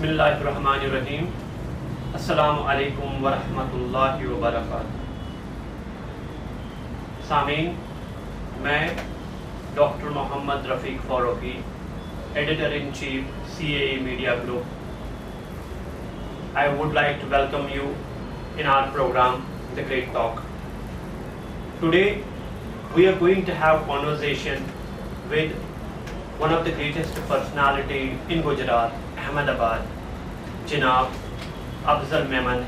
بسم اللہ الرحمن الرحیم. السلام علیکم ورحمۃ اللہ وبرکاتہ. سامعین، میں doctor Muhammad Rafiq Farooqui, editor in chief CAE media group. I would like to welcome you in our program, The Great Talk. Today, we are going to have conversation with one of the greatest personality in Gujarat, Ahmedabad, Janab Afzal Memon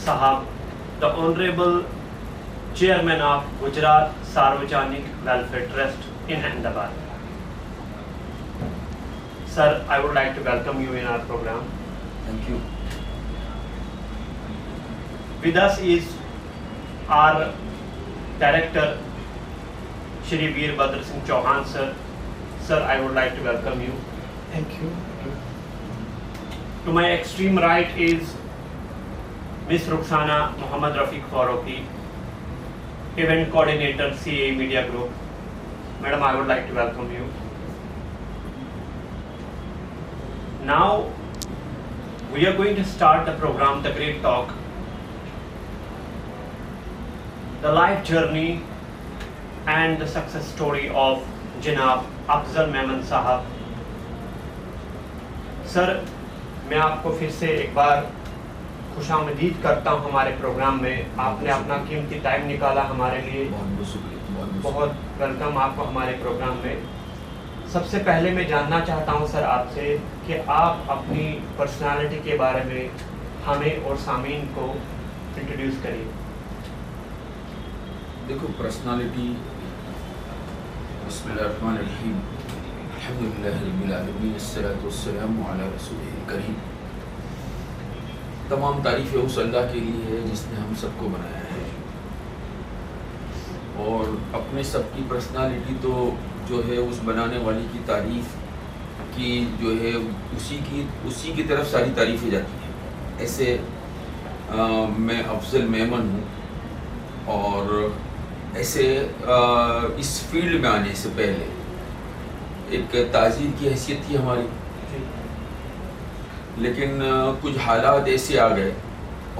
Sahab, the Honorable Chairman of Gujarat Sarvajanik Welfare Trust in Ahmedabad. Sir, I would like to welcome you in our program. Thank you. With us is our director, Shri Veer Badr Singh Chauhan sir. Sir, I would like to welcome you. Thank you. To my extreme right is Miss Rukhsana Muhammad Rafiq Faroqi, Event Coordinator, CAE Media Group. Madam, I would like to welcome you. Now, we are going to start the program, The Great Talk. The life journey and the success story of Janab Afzal Memon Sahab. Sir, میں آپ کو پھر سے ایک بار خوش آمدید کرتا ہوں ہمارے پروگرام میں. آپ نے اپنا قیمتی ٹائم نکالا ہمارے لیے. بہت شکریہ. بہت ویلکم آپ کو ہمارے پروگرام میں. سب سے پہلے میں جاننا چاہتا ہوں سر آپ سے کہ آپ اپنی پرسنالٹی کے بارے میں ہمیں اور سامعین کو انٹروڈیوس کریے. دیکھو، پرسنالٹی، بسم اللہ الرحمن الرحیم، الحمدللہ رب العالمین، الصلاۃ والسلام علی رسولہ الکریم. تمام تعریفیں اس اللہ کے لیے ہے جس نے ہم سب کو بنایا ہے، اور اپنے سب کی پرسنالٹی تو جو ہے اس بنانے والی کی تعریف کی جو ہے اسی کی طرف ساری تعریفیں جاتی ہیں. ایسے میں افضل میمن ہوں، اور ایسے اس فیلڈ میں آنے سے پہلے ایک تاجر کی حیثیت تھی ہماری، لیکن کچھ حالات ایسے آ گئے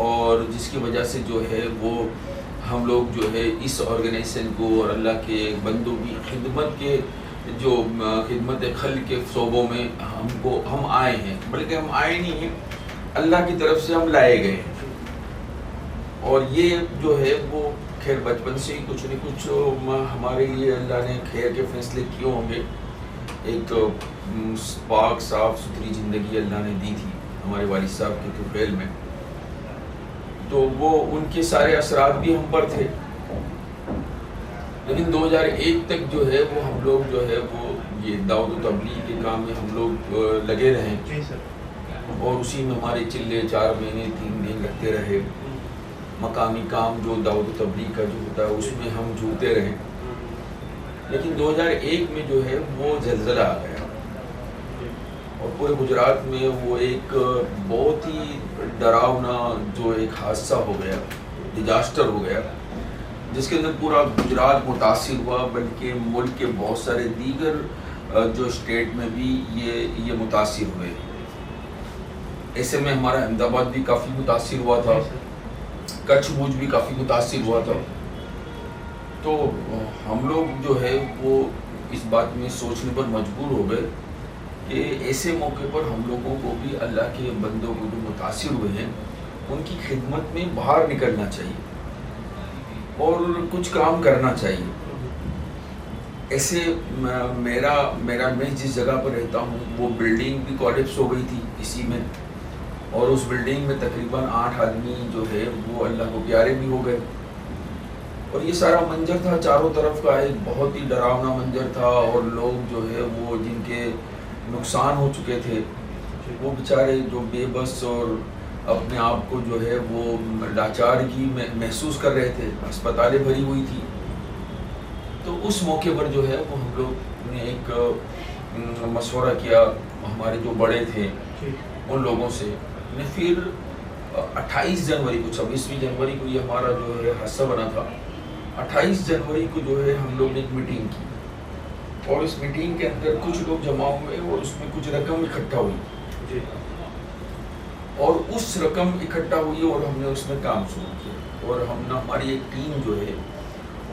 اور جس کی وجہ سے جو ہے وہ ہم لوگ جو ہے اس آرگنائزیشن کو اور اللہ کے بندوں کی خدمت کے جو خدمت خلق کے شعبوں میں ہم آئے ہیں، بلکہ ہم آئے نہیں ہیں، اللہ کی طرف سے ہم لائے گئے ہیں. اور یہ جو ہے وہ خیر بچپن سے ہی کچھ نہ کچھ ہمارے لیے اللہ نے خیر کے فیصلے کیے ہوں گے. ایک پاک صاف ستھری زندگی اللہ نے دی تھی ہمارے والد صاحب کے طفیل میں، تو وہ ان کے سارے اثرات بھی ہم پر تھے. لیکن 2001 تک جو ہے وہ ہم لوگ جو ہے وہ یہ دعوت و تبلیغ کے کام میں ہم لوگ لگے رہے، اور اسی میں ہمارے چلے 4 مہینے 3 دن لگتے رہے. مقامی کام جو دعوت و تبلیغ کا جو ہوتا ہے اس میں ہم جڑتے رہے. لیکن 2001 میں جو ہے وہ زلزلہ آ گیا، اور پورے گجرات میں وہ ایک بہت ہی ڈراؤنا جو ایک حادثہ ہو گیا، ڈیزاسٹر ہو گیا، جس کے اندر پورا گجرات متاثر ہوا، بلکہ ملک کے بہت سارے دیگر جو اسٹیٹ میں بھی یہ متاثر ہوئے. ایسے میں ہمارا احمد آباد بھی کافی متاثر ہوا تھا، کچھ بھوج بھی کافی متاثر ہوا تھا. تو ہم لوگ جو ہے وہ اس بات میں سوچنے پر مجبور ہو گئے کہ ایسے موقع پر ہم لوگوں کو بھی اللہ کے بندوں کو جو متاثر ہوئے ہیں ان کی خدمت میں باہر نکلنا چاہیے اور کچھ کام کرنا چاہیے. ایسے میں جس جگہ پر رہتا ہوں وہ بلڈنگ بھی کولیپس ہو گئی تھی اسی میں، اور اس بلڈنگ میں تقریباً 8 آدمی جو ہے وہ اللہ کو پیارے بھی ہو گئے. اور یہ سارا منظر تھا چاروں طرف کا ایک بہت ہی ڈراؤنا منظر تھا، اور لوگ جو ہے وہ جن کے نقصان ہو چکے تھے وہ بیچارے جو بے بس اور اپنے آپ کو جو ہے وہ لاچارگی محسوس کر رہے تھے، ہسپتالیں بھری ہوئی تھی. تو اس موقع پر جو ہے وہ ہم لوگ نے ایک مشورہ کیا ہمارے جو بڑے تھے ان لوگوں سے. نے پھر 28 جنوری کو 26 جنوری کو یہ ہمارا جو ہے حادثہ بنا تھا. 28 جنوری کو جو ہے ہم لوگ نے ایک میٹنگ کی، اور اس میٹنگ کے اندر کچھ لوگ جمع ہوئے اور اس میں کچھ رقم اکٹھا ہوئی. اور اس رقم اکٹھا ہوئی اور ہم نے اس میں کام شروع کیا، اور ہم نے ہماری ایک ٹیم جو ہے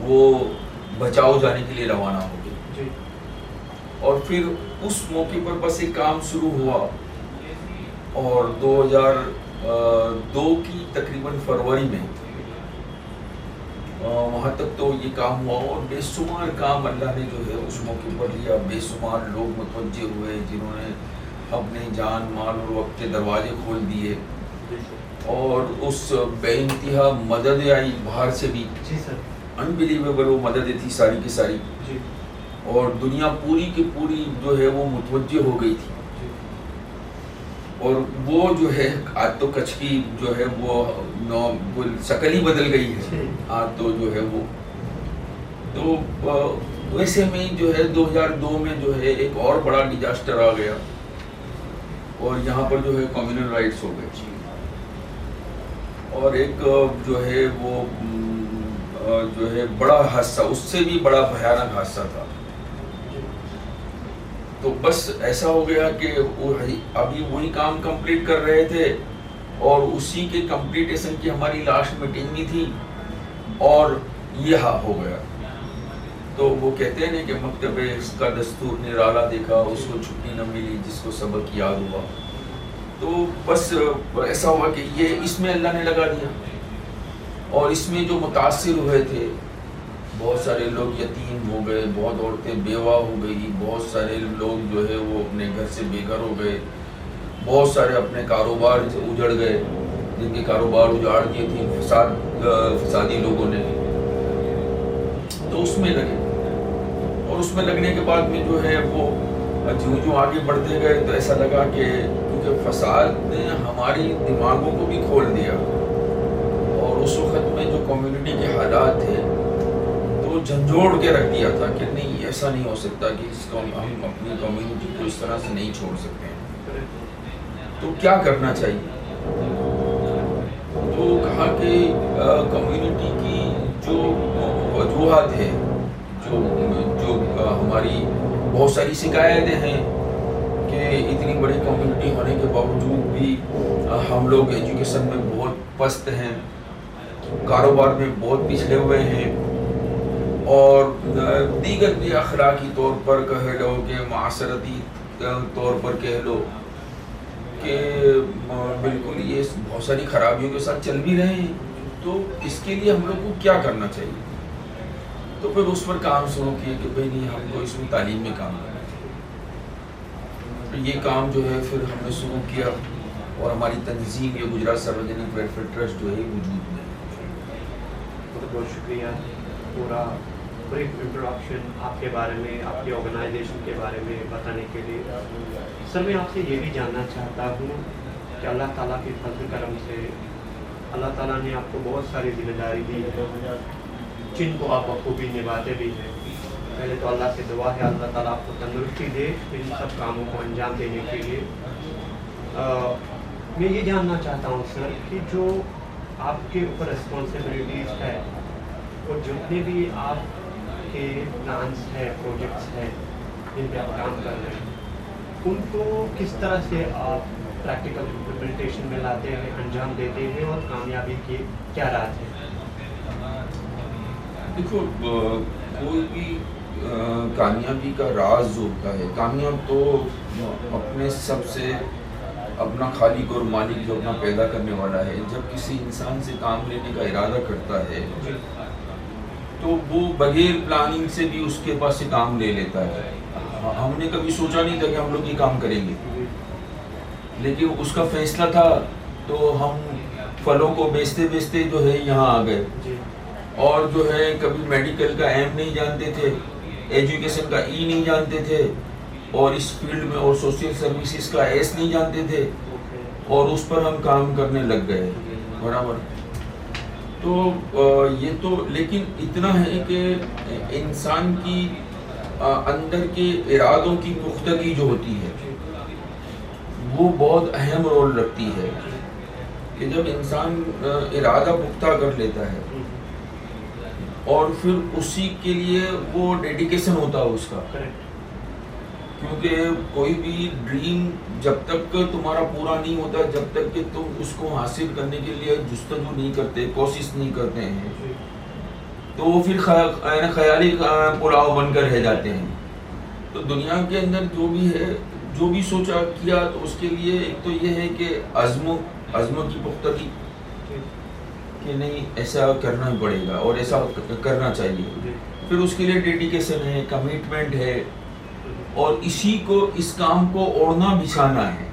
وہ بچاؤ جانے کے لیے روانہ ہو گئی، اور پھر اس موقع پر بس ایک کام شروع ہوا، اور 2002 کی تقریباً فروری میں وہاں تک تو یہ کام ہوا، اور بے شمار کام اللہ نے جو ہے اس موقع پر لیا، بے شمار لوگ متوجہ ہوئے جنہوں نے اپنے جان مال اور وقت کے دروازے کھول دیے، اور اس بے انتہا مدد آئی باہر سے بھی، انبلیویبل وہ مدد تھی ساری کی ساری، اور دنیا پوری کی پوری جو ہے وہ متوجہ ہو گئی تھی، اور وہ جو ہے آج تو کچھ کی جو ہے وہ شکل ہی بدل گئی ہے، آج تو جو ہے وہ تو ویسے میں جو ہے 2002 میں جو ہے ایک اور بڑا ڈیزاسٹر آ گیا، اور یہاں پر جو ہے کمیونل رائٹس ہو گئے، اور ایک جو ہے وہ جو ہے بڑا حادثہ، اس سے بھی بڑا بھیانک حادثہ تھا، تو بس ایسا ہو گیا کہ ابھی وہی کام کمپلیٹ کر رہے تھے، اور اسی کے کمپلیٹیشن کی ہماری لاسٹ میٹنگ بھی تھی، اور یہ ہو گیا، تو وہ کہتے ہیں کہ مکتب اس کا دستور نرالا دیکھا، اس کو چھٹی نہ ملی جس کو سبق یاد ہوا، تو بس ایسا ہوا کہ یہ اس میں اللہ نے لگا دیا، اور اس میں جو متاثر ہوئے تھے بہت سارے لوگ یتیم ہو گئے، بہت عورتیں بیوہ ہو گئی، بہت سارے لوگ جو ہے وہ اپنے گھر سے بے گھر ہو گئے، بہت سارے اپنے کاروبار اجڑ گئے، جن کے کاروبار اجاڑ دیے تھے فسادی لوگوں نے، تو اس میں لگے، اور اس میں لگنے کے بعد میں جو ہے وہ جو آگے بڑھتے گئے تو ایسا لگا کہ کیونکہ فساد نے ہماری دماغوں کو بھی کھول دیا، اور اس وقت میں جو کمیونٹی کے حالات تھے تو جھنجھوڑ کے رکھ دیا تھا کہ نہیں ایسا نہیں ہو سکتا کہ اس کو ہم اپنی کمیونٹی کو اس طرح سے نہیں چھوڑ سکتے ہیں، تو کیا کرنا چاہیے، تو کہا کہ کمیونٹی کی جو وجوہات ہیں، جو ہماری بہت ساری شکایتیں ہیں کہ اتنی بڑی کمیونٹی ہونے کے باوجود بھی ہم لوگ ایجوکیشن میں بہت پست ہیں، کاروبار میں بہت پچھڑے ہوئے ہیں، اور دیگر بھی اخلاقی طور پر کہہ لو کہ معاشرتی طور پر کہہ لو کہ بالکل یہ بہت ساری خرابیوں کے ساتھ چل بھی رہے ہیں، تو اس کے لیے ہم لوگ کو کیا کرنا چاہیے، تو پھر اس پر کام شروع کیے کہ بھئی نہیں ہم کو اس میں تعلیم میں کام کرنا چاہیے، یہ کام جو ہے پھر ہم نے شروع کیا، اور ہماری تنظیم یہ گجرات ساروجنک ویلفیئر ٹرسٹ جو ہے وجود میں۔ بہت بہت شکریہ، پورا بریف انٹروڈکشن آپ کے بارے میں، آپ کی آرگنائزیشن کے بارے میں بتانے کے لیے۔ سر میں آپ سے یہ بھی جاننا چاہتا ہوں کہ اللہ تعالیٰ کے فضل کرم سے اللہ تعالیٰ نے آپ کو بہت ساری ذمہ داری دی ہے جن کو آپ بخوبی نبھاتے بھی ہیں۔ پہلے تو اللہ سے دعا ہے اللہ تعالیٰ آپ کو تندرستی دے ان سب کاموں کو انجام دینے کے لیے۔ میں یہ جاننا چاہتا ہوں سر کہ جو آپ کے اوپر رسپانسبلٹیز ہے، اور جتنے بھی آپ کے پلانس ہیں، پروجیکٹس ہیں جن پہ آپ کام کر رہے ہیں، ان کو کس طرح سے آپ پریکٹیکل امپلیمنٹیشن میں لاتے ہیں، انجام دیتے ہیں، اور کامیابی کے کیا راز ہیں؟ دیکھو کوئی بھی کامیابی کا راز جو ہوتا ہے، کامیاب تو اپنے سب سے اپنا خالق اور مالک جو اپنا پیدا کرنے والا ہے، جب کسی انسان سے کام لینے کا ارادہ کرتا ہے تو وہ بغیر پلاننگ سے بھی اس کے پاس سے کام لے لیتا ہے۔ ہم نے کبھی سوچا نہیں تھا کہ ہم لوگ یہ کام کریں گے، لیکن اس کا فیصلہ تھا، تو ہم پھلوں کو بیچتے بیچتے جو ہے یہاں آ گئے، اور جو ہے کبھی میڈیکل کا ایم نہیں جانتے تھے، ایجوکیشن کا ای نہیں جانتے تھے، اور اس فیلڈ میں اور سوشل سروسز کا ایس نہیں جانتے تھے، اور اس پر ہم کام کرنے لگ گئے برابر۔ تو یہ تو لیکن اتنا ہے کہ انسان کی اندر کے ارادوں کی پختگی جو ہوتی ہے وہ بہت اہم رول رکھتی ہے، کہ جب انسان ارادہ پختہ کر لیتا ہے اور پھر اسی کے لیے وہ ڈیڈیکیشن ہوتا ہے اس کا، کیونکہ کوئی بھی ڈریم جب تک تمہارا پورا نہیں ہوتا، جب تک کہ تم اس کو حاصل کرنے کے لیے جستجو نہیں کرتے، کوشش نہیں کرتے ہیں، تو وہ پھر خیالی پلاؤ بن کر رہ جاتے ہیں. تو دنیا کے اندر جو بھی ہے، جو بھی سوچا کیا، تو اس کے لیے ایک تو یہ ہے کہ عزم کی پختگی کہ نہیں ایسا کرنا ہی پڑے گا اور ایسا کرنا چاہیے. پھر اس کے لیے ڈیڈیکیشن ہے، کمٹمنٹ ہے، اور اس کام کو اوڑھنا بچھانا ہے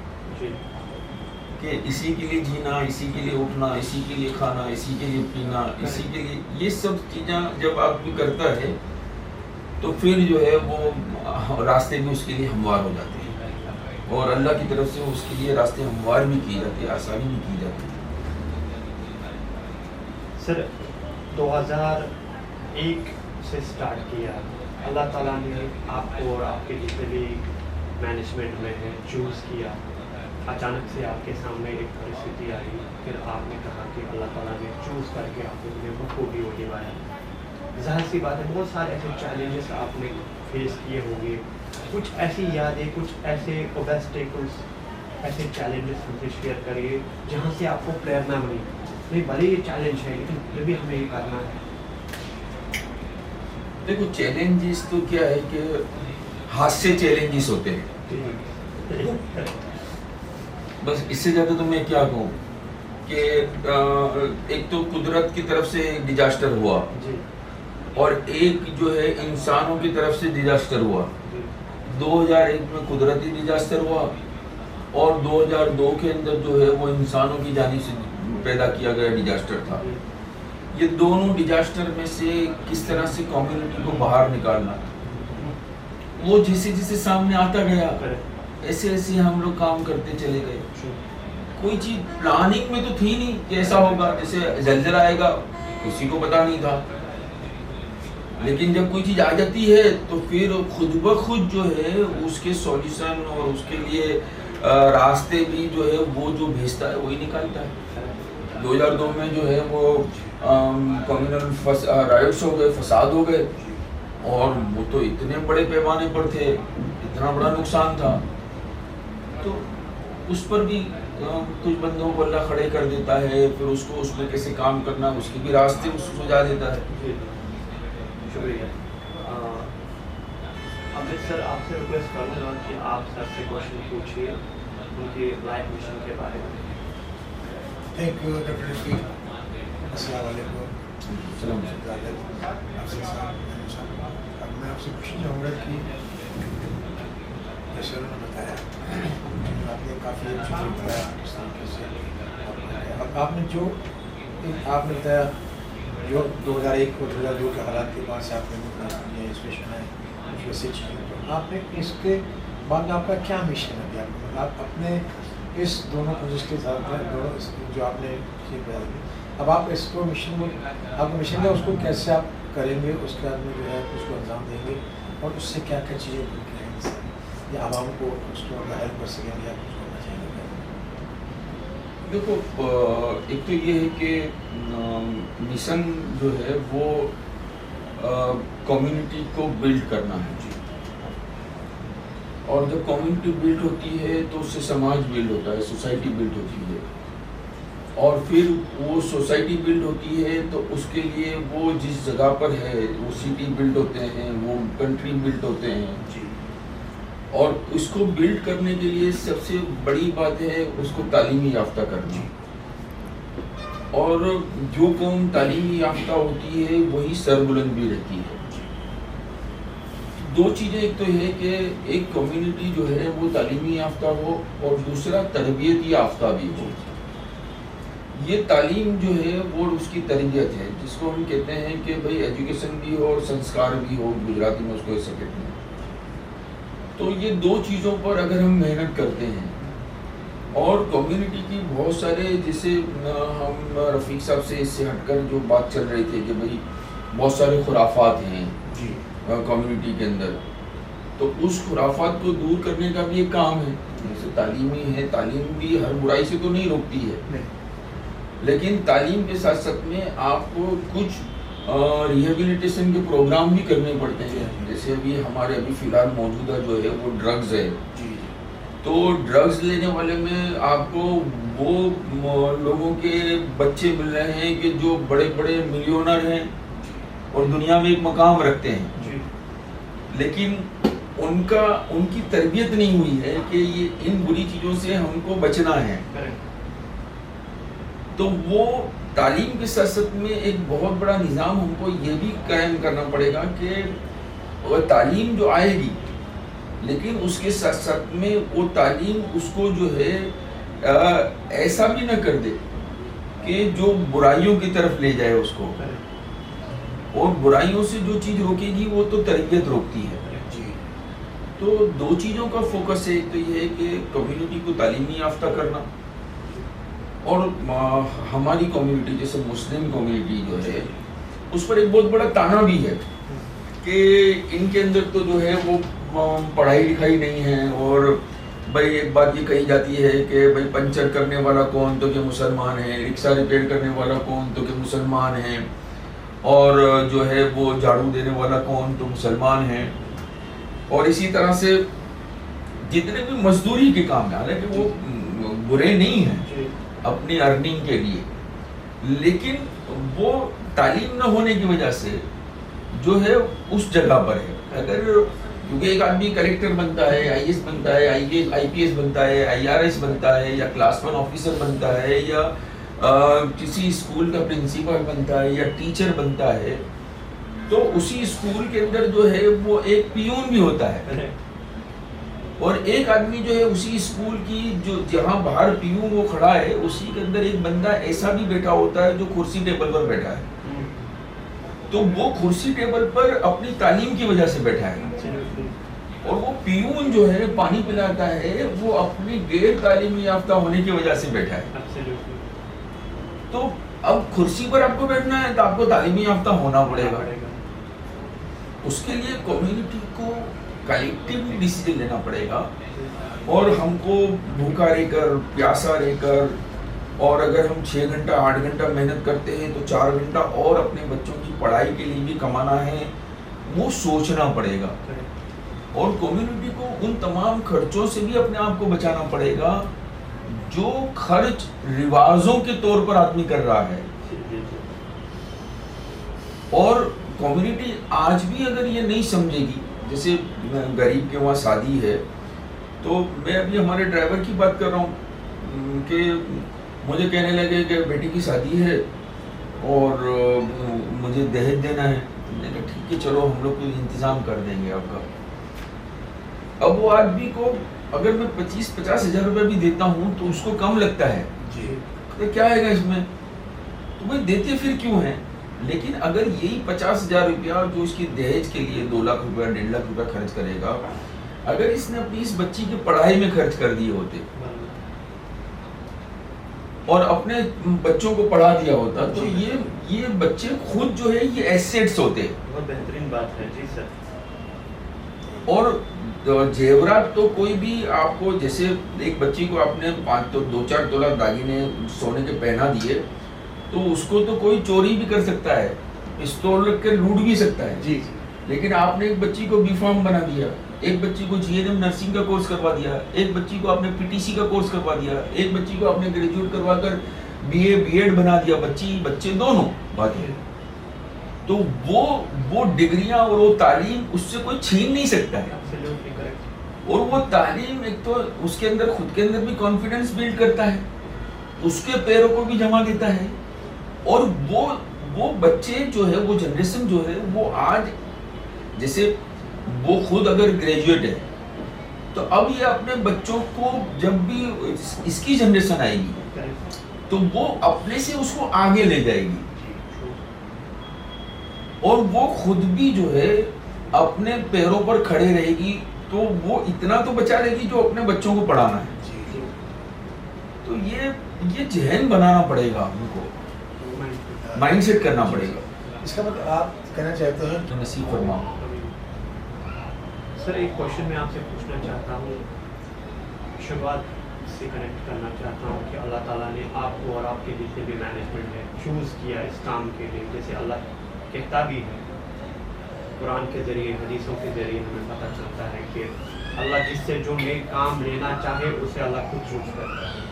کہ اسی کے لیے جینا، اسی کے لیے اٹھنا، اسی کے لیے کھانا، اسی کے لیے پینا، اسی کے لیے یہ سب چیزیں جب آدمی کرتا ہے تو پھر جو ہے وہ راستے بھی اس کے لیے ہموار ہو جاتے ہیں، اور اللہ کی طرف سے اس کے لیے راستے ہموار بھی کی جاتے ہیں، آسانی بھی کی جاتی ہے. سر 2001 سے سٹارٹ کیا، اللہ تعالیٰ نے آپ کو اور آپ کے جتنے بھی مینجمنٹ میں ہیں چوز کیا. اچانک سے آپ کے سامنے ایک پریستھتی آئی، پھر آپ نے کہا کہ اللہ تعالیٰ نے چوز کر کے آپ نے بخوبی وہ نبھایا. ظاہر سی بات ہے بہت سارے ایسے چیلنجز آپ نے فیس کیے ہوں گے، کچھ ایسی یادیں، کچھ ایسے اوبسٹیکلس، ایسے چیلنجز ہم سے شیئر کریے جہاں سے آپ کو پریرنا ملی. نہیں بھلے یہ چیلنج ہے لیکن پھر بھی ہمیں یہ کرنا ہے. دیکھو چیلنجز تو کیا ہے کہ ہاتھ سے چیلنجز ہوتے ہیں، بس اس سے زیادہ تو میں کیا کہوں کہ ایک تو قدرت کی طرف سے ڈیزاسٹر ہوا، اور ایک جو ہے انسانوں کی طرف سے ڈیزاسٹر ہوا. 2001 میں قدرتی ڈیزاسٹر ہوا، اور 2002 کے اندر جو ہے وہ انسانوں کی جانب سے پیدا کیا گیا ڈیزاسٹر تھا. یہ دونوں ڈیزاسٹر میں سے کس طرح سے کمیونٹی کو باہر نکالنا، وہ جیسے جیسے سامنے آتا گیا ایسے ایسے ہم لوگ کام کرتے چلے گئے. کوئی چیز پلاننگ میں تو تھی نہیں کہ ایسا ہوگا، جیسے زلزلہ آئے گا کسی کو پتا نہیں تھا، لیکن جب کوئی چیز آ جاتی ہے تو پھر خود بخود جو ہے اس کے سولوشن اور اس کے لیے راستے بھی جو ہے وہ جو بھیجتا ہے وہی نکالتا ہے. 2002 میں جو ہے وہ کمیونل رائٹس ہو گئے، فساد ہو گئے، اور وہ تو اتنے بڑے پیمانے پر تھے، اتنا بڑا نقصان تھا. تو اس پر بھی کچھ بندوں کو اللہ کھڑے کر دیتا ہے، پھر اس کو اس میں کیسے کام کرنا اس کے بھی راستے اس کو سجا دیتا ہے. شکریہ. اب سر آپ سے ریکویسٹ کروں گا کہ آپ سر سے کوشچن پوچھیے ان کی لائف مشن کے بارے میں. Thank you. ڈیفینیٹلی. السلام علیکم. السلام. اب میں آپ سے پوچھنا چاہوں گا کہ جیسے انہوں نے بتایا آپ نے کافی اچھی چیز بتایا اس طریقے سے. اب آپ نے بتایا جو 2001 اور 2002 کے حالات کے بعد سے آپ نے یہ اسٹیشن ہے کچھ ویسے چیزیں، تو آپ نے اس کے بعد میں آپ کا کیا مشن ہے؟ آپ اپنے اس دونوں پروجیکٹ کے ساتھ دونوں جو آپ نے چیز بتائی، اب آپ اس کو مشن آپ کا مشن ہے اس کو کیسے آپ کریں گے، اس کے بعد میں جو ہے اس کو انجام دیں گے، اور اس سے کیا کیا چیزیں کریں گے یا عوام کو اس کو ہیلپ کر سکیں گے یا کچھ کرنا چاہیں گے؟ دیکھو ایک تو یہ ہے کہ مشن جو ہے وہ کمیونٹی کو بلڈ کرنا ہے، اور جب کمیونٹی بلڈ ہوتی ہے تو اس سے سماج بلڈ ہوتا ہے، سوسائٹی بلڈ ہوتی ہے، اور پھر وہ سوسائٹی بلڈ ہوتی ہے تو اس کے لیے وہ جس جگہ پر ہے وہ سٹی بلڈ ہوتے ہیں، وہ کنٹری بلڈ ہوتے ہیں. اور اس کو بلڈ کرنے کے لیے سب سے بڑی بات ہے اس کو تعلیمی یافتہ کرنا، اور جو قوم تعلیمی یافتہ ہوتی ہے وہی سربلند بھی رہتی ہے. دو چیزیں، ایک تو یہ کہ ایک کمیونٹی جو ہے وہ تعلیمی یافتہ ہو، اور دوسرا تربیتی یافتہ بھی ہو. یہ تعلیم جو ہے وہ اس کی تربیت ہے، جس کو ہم کہتے ہیں کہ بھئی ایجوکیشن بھی ہو اور سنسکار بھی ہو، گجراتی میں اس کو ایسا کہتے ہیں. تو یہ دو چیزوں پر اگر ہم محنت کرتے ہیں، اور کمیونٹی کی بہت سارے، جیسے ہم رفیق صاحب سے اس سے ہٹ کر جو بات چل رہی تھی کہ بھئی بہت سارے خرافات ہیں کمیونٹی کے اندر، تو اس خرافات کو دور کرنے کا بھی ایک کام ہے. جیسے تعلیمی ہے، تعلیم بھی ہر برائی سے تو نہیں روکتی ہے، لیکن تعلیم کے ساتھ ساتھ میں آپ کو کچھ ریہیبلیٹیشن کے پروگرام بھی کرنے پڑتے ہیں. جیسے ابھی ہمارے فی الحال موجودہ جو ہے وہ ڈرگز ہے. تو ڈرگز لینے والے میں آپ کو وہ لوگوں کے بچے مل رہے ہیں کہ جو بڑے بڑے ملینر ہیں اور دنیا میں ایک مقام رکھتے ہیں, لیکن ان کی تربیت نہیں ہوئی ہے کہ یہ ان بری چیزوں سے ہم کو بچنا ہے. تو وہ تعلیم کے ساتھ ساتھ میں ایک بہت بڑا نظام ہم کو یہ بھی قائم کرنا پڑے گا کہ وہ تعلیم جو آئے گی, لیکن اس کے ساتھ ساتھ میں وہ تعلیم اس کو جو ہے ایسا بھی نہ کر دے کہ جو برائیوں کی طرف لے جائے اس کو, اور برائیوں سے جو چیز روکے گی وہ تو تربیت روکتی ہے. تو 2 چیزوں کا فوکس ہے. ایک تو یہ ہے کہ کمیونٹی کو تعلیمی یافتہ کرنا, اور ہماری کمیونٹی جیسے مسلم کمیونٹی جو ہے اس پر ایک بہت بڑا تانا بھی ہے کہ ان کے اندر تو جو ہے وہ پڑھائی لکھائی نہیں ہے. اور بھائی ایک بات یہ کہی جاتی ہے کہ بھائی پنچر کرنے والا کون تو کہ مسلمان ہے, رکشہ ریپیئر کرنے والا کون تو کہ مسلمان ہے, اور جو ہے وہ جھاڑو دینے والا کون تو مسلمان ہے. اور اسی طرح سے جتنے بھی مزدوری کے کام ہیں, حالانکہ وہ برے نہیں ہیں اپنی ارننگ کے لیے, لیکن وہ تعلیم نہ ہونے کی وجہ سے جو ہے اس جگہ پر ہے. اگر کیونکہ ایک آدمی کلیکٹر بنتا ہے, آئی ایس بنتا ہے, آئی پی ایس بنتا ہے, آئی آر ایس بنتا ہے, یا کلاس 1 آفیسر بنتا ہے, یا کسی اسکول کا پرنسپل بنتا ہے, یا ٹیچر بنتا ہے, تو اسی اسکول کے اندر جو ہے وہ ایک پیون بھی ہوتا ہے. اور ایک آدمی جو ہے اسی اسکول کی جو جہاں باہر پیون وہ کھڑا ہے اسی کے اندر ایک بندہ ایسا بھی بیٹھا ہوتا ہے جو کرسی ٹیبل پر بیٹھا ہے. تو وہ کرسی ٹیبل پر اپنی تعلیم کی وجہ سے بیٹھا ہے, اور وہ پیون جو ہے پانی پلاتا ہے وہ اپنی غیر تعلیمی یافتہ ہونے کی وجہ سے بیٹھا ہے. تو اب کرسی پر آپ کو بیٹھنا ہے تو آپ کو تعلیمی یافتہ ہونا پڑے گا. اس کے لیے کمیونٹی کو کلیکٹیولی ڈیسیجن لینا پڑے گا, اور ہم کو بھوکا رہ کر, پیاسا رہ کر, اور اگر ہم 6 گھنٹہ 8 گھنٹہ محنت کرتے ہیں تو 4 گھنٹہ اور اپنے بچوں کی پڑھائی کے لیے بھی کمانا ہے, وہ سوچنا پڑے گا. اور کمیونٹی کو ان تمام خرچوں سے بھی اپنے آپ کو بچانا پڑے گا جو خرچ رواجوں کے طور پر آدمی کر رہا ہے. اور کمیونٹی آج بھی اگر یہ نہیں سمجھے گی, جیسے غریب کے وہاں شادی ہے, تو میں ابھی ہمارے ڈرائیور کی بات کر رہا ہوں کہ مجھے کہنے لگے کہ بیٹی کی شادی ہے اور مجھے دہیج دینا ہے. میں نے کہا ٹھیک ہے چلو ہم لوگ کوئی انتظام کر دیں گے آپ کا. اب وہ آدمی کو اگر میں 25-50 ہزار روپے بھی دیتا ہوں تو اس کو کم لگتا ہے, کیا آئے گا اس میں, تو بھائی دیتے پھر کیوں ہیں. لیکن اگر یہی 50,000 روپیہ جو اس کی دہیج کے لیے 2 لاکھ روپیہ 1.5 لاکھ روپیہ خرچ کرے گا, اگر اس نے اپنی اس بچی کی پڑھائی میں خرچ کر دیے ہوتے اور اپنے بچوں کو پڑھا دیا ہوتا تو یہ بچے خود جو ہے یہ ایسیٹس ہوتے. بہت بہترین بات ہے جی سر. اور زیورات تو کوئی بھی آپ کو, جیسے ایک بچی کو آپ نے 2-4 تولہ داگینے سونے کے پہنا دیے تو اس کو تو کوئی چوری بھی کر سکتا ہے, پستول رکھ کے لوٹ بھی سکتا ہے. جی. لیکن آپ نے ایک بچی کو بی فارم بنا دیا, ایک بچی کو GNM نرسنگ کا کورس کروا دیا, ایک بچی کو آپ نے PTC کا کورس کروا دیا, ایک بچی کو آپ نے گریجویٹ کروا کر BA B.Ed بنا دیا, بچے دونوں بات ہے. تو وہ ڈگریاں اور وہ تعلیم اس سے کوئی چھین نہیں سکتا ہے. اور وہ تعلیم ایک تو اس کے اندر خود کے اندر بھی کانفیڈنس بلڈ کرتا ہے, اس کے پیروں کو بھی جما دیتا ہے. اور وہ بچے جو ہے, وہ جنریشن جو ہے, وہ آج جیسے وہ خود اگر گریجویٹ ہے تو اب یہ اپنے بچوں کو جب بھی اس کی جنریشن آئے گی تو وہ اپنے سے اس کو آگے لے جائے گی, اور وہ خود بھی جو ہے اپنے پیروں پر کھڑے رہے گی. تو وہ اتنا تو بچا لے گی جو اپنے بچوں کو پڑھانا ہے. تو یہ ذہن بنانا پڑے گا, ہم کو مائنڈ سیٹ کرنا پڑے گا. اس کا مطلب آپ کہنا چاہتے ہیں تو نصیب فرما. سر ایک کوشچن میں آپ سے پوچھنا چاہتا ہوں, شروعات سے کنیکٹ کرنا چاہتا ہوں کہ اللہ تعالیٰ نے آپ کو اور آپ کے جتنے بھی مینجمنٹ ہے چوز کیا اس کام کے لیے. جیسے اللہ کہتا بھی ہے، قرآن کے ذریعے حدیثوں کے ذریعے ہمیں پتہ چلتا ہے کہ اللہ جس سے جو نیک کام لینا چاہے اسے اللہ خود چوز کرتا ہے.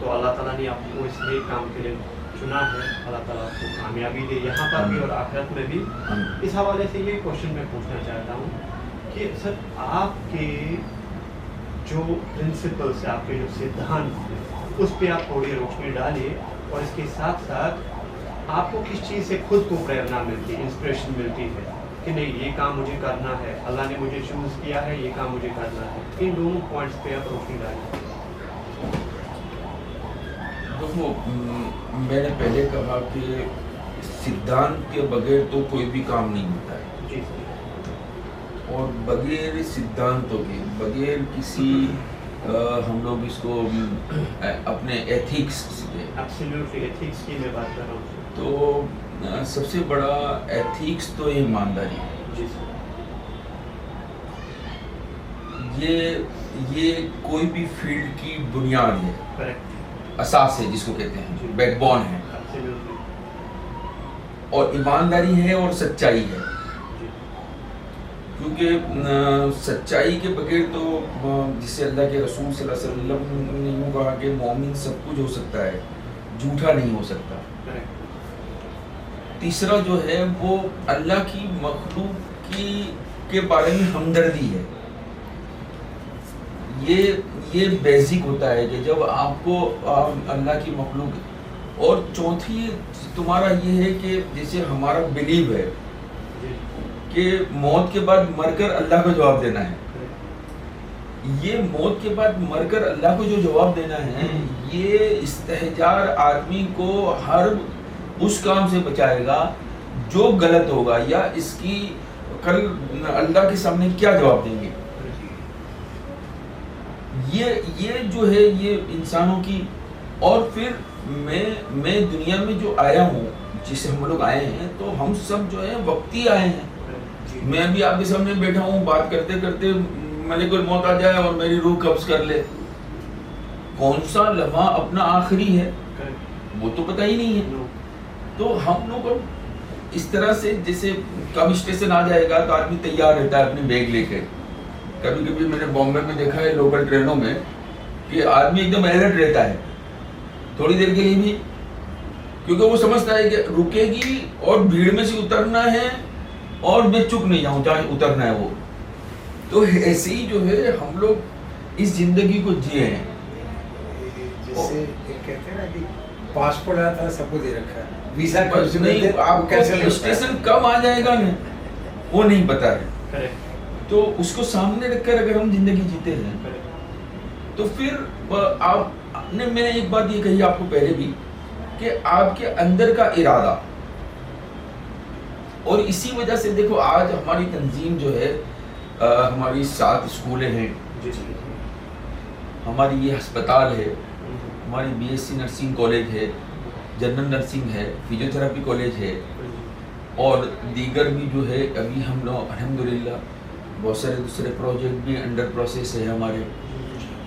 تو اللہ تعالیٰ نے آپ کو اس نیک کام کے لیے چنا ہے. اللہ تعالیٰ آپ کو کامیابی دے یہاں پر بھی اور آخرت میں بھی. اس حوالے سے یہ کوشچن میں پوچھنا چاہتا ہوں کہ سر آپ کے جو پرنسپلس ہیں، آپ کے جو سدھانت ہیں، اس پہ آپ تھوڑی روشنی ڈالیں، اور اس کے ساتھ ساتھ آپ کو کس چیز سے خود کو پریرنا ملتی ہے، انسپریشن ملتی ہے کہ نہیں یہ کام مجھے کرنا ہے، اللہ نے مجھے چوز کیا ہے، یہ کام مجھے کرنا ہے. ان دونوں پوائنٹس پہ آپ روشنی ڈالیں. دیکھو، میں نے پہلے کہا کہ سدھانت کے بغیر تو کوئی بھی کام نہیں ہوتا ہے. جی اور بغیر سدھانتوں کے، بغیر کسی ہم لوگ اس کو اپنے ایتھکس کے، ایبسلیوٹلی ایتھکس کی میں بات کر رہا ہوں. تو سب سے بڑا ایتھکس تو ایمانداری ہے. جی یہ کوئی بھی فیلڈ کی بنیاد ہے، کریکٹ، اساس ہے، جس کو کہتے ہیں بیک بون ہے. ایبسلیوٹلی. اور ایمانداری ہے اور سچائی ہے، کیونکہ سچائی کے بغیر تو جسے اللہ کے رسول صلی اللہ علیہ وسلم نے یوں کہا کہ مومن سب کچھ ہو سکتا ہے، جھوٹا نہیں ہو سکتا. تیسرا جو ہے وہ اللہ کی مخلوق کے بارے میں ہمدردی ہے. یہ بیسک ہوتا ہے کہ جب آپ کو اللہ کی مخلوق. اور چوتھی تمہارا یہ ہے کہ جیسے ہمارا بلیو ہے کہ موت کے بعد مر کر اللہ کو جواب دینا ہے. یہ موت کے بعد مر کر اللہ کو جو جواب دینا ہے، یہ استحجار آدمی کو ہر اس کام سے بچائے گا جو غلط ہوگا، یا اس کی کل اللہ کے سامنے کیا جواب دیں گے. یہ جو ہے یہ انسانوں کی. اور پھر میں دنیا میں جو آیا ہوں، جسے ہم لوگ آئے ہیں، تو ہم سب جو ہے وقتی آئے ہیں. میں ابھی آپ کے سامنے بیٹھا ہوں، بات کرتے کرتے ملک الموت آ جائے اور میری روح قبض کر لے. کون سا لمحہ اپنا آخری ہے وہ تو پتہ ہی نہیں ہے. تو ہم لوگ اس طرح سے جیسے کب اسٹیشن آ جائے گا تو آدمی تیار رہتا ہے اپنے بیگ لے کے. کبھی کبھی میں نے بامبے میں دیکھا ہے لوکل ٹرینوں میں کہ آدمی ایک دم الرٹ رہتا ہے تھوڑی دیر کے لیے بھی، کیونکہ وہ سمجھتا ہے کہ رکے گی اور بھیڑ میں سے اترنا ہے اور میں چک نہیں جاؤں چاہے اترنا ہے وہ. تو ایسے ہی جو ہے ہم لوگ اس زندگی کو جیے ہیں. جیسے کہتے ہیں نا کہ پاسپورٹ آتا ہے سب کو دے رکھا ہے، ویزا نہیں، آپ کیسے اسٹیشن کب آ جائے گا نا وہ نہیں پتا ہے. تو اس کو سامنے رکھ کر اگر ہم زندگی جیتے ہیں تو پھر آپ نے، میں نے ایک بات یہ کہی آپ کو پہلے بھی کہ آپ کے اندر کا ارادہ. اور اسی وجہ سے دیکھو آج ہماری تنظیم جو ہے، ہماری 7 اسکولیں ہیں، ہماری یہ ہسپتال ہے، ہماری BSc نرسنگ کالج ہے، جنرل نرسنگ ہے، فزیوتھراپی کالج ہے، اور دیگر بھی جو ہے ابھی ہم لوگ الحمدللہ بہت سارے دوسرے پروجیکٹ بھی انڈر پروسیس ہے ہمارے.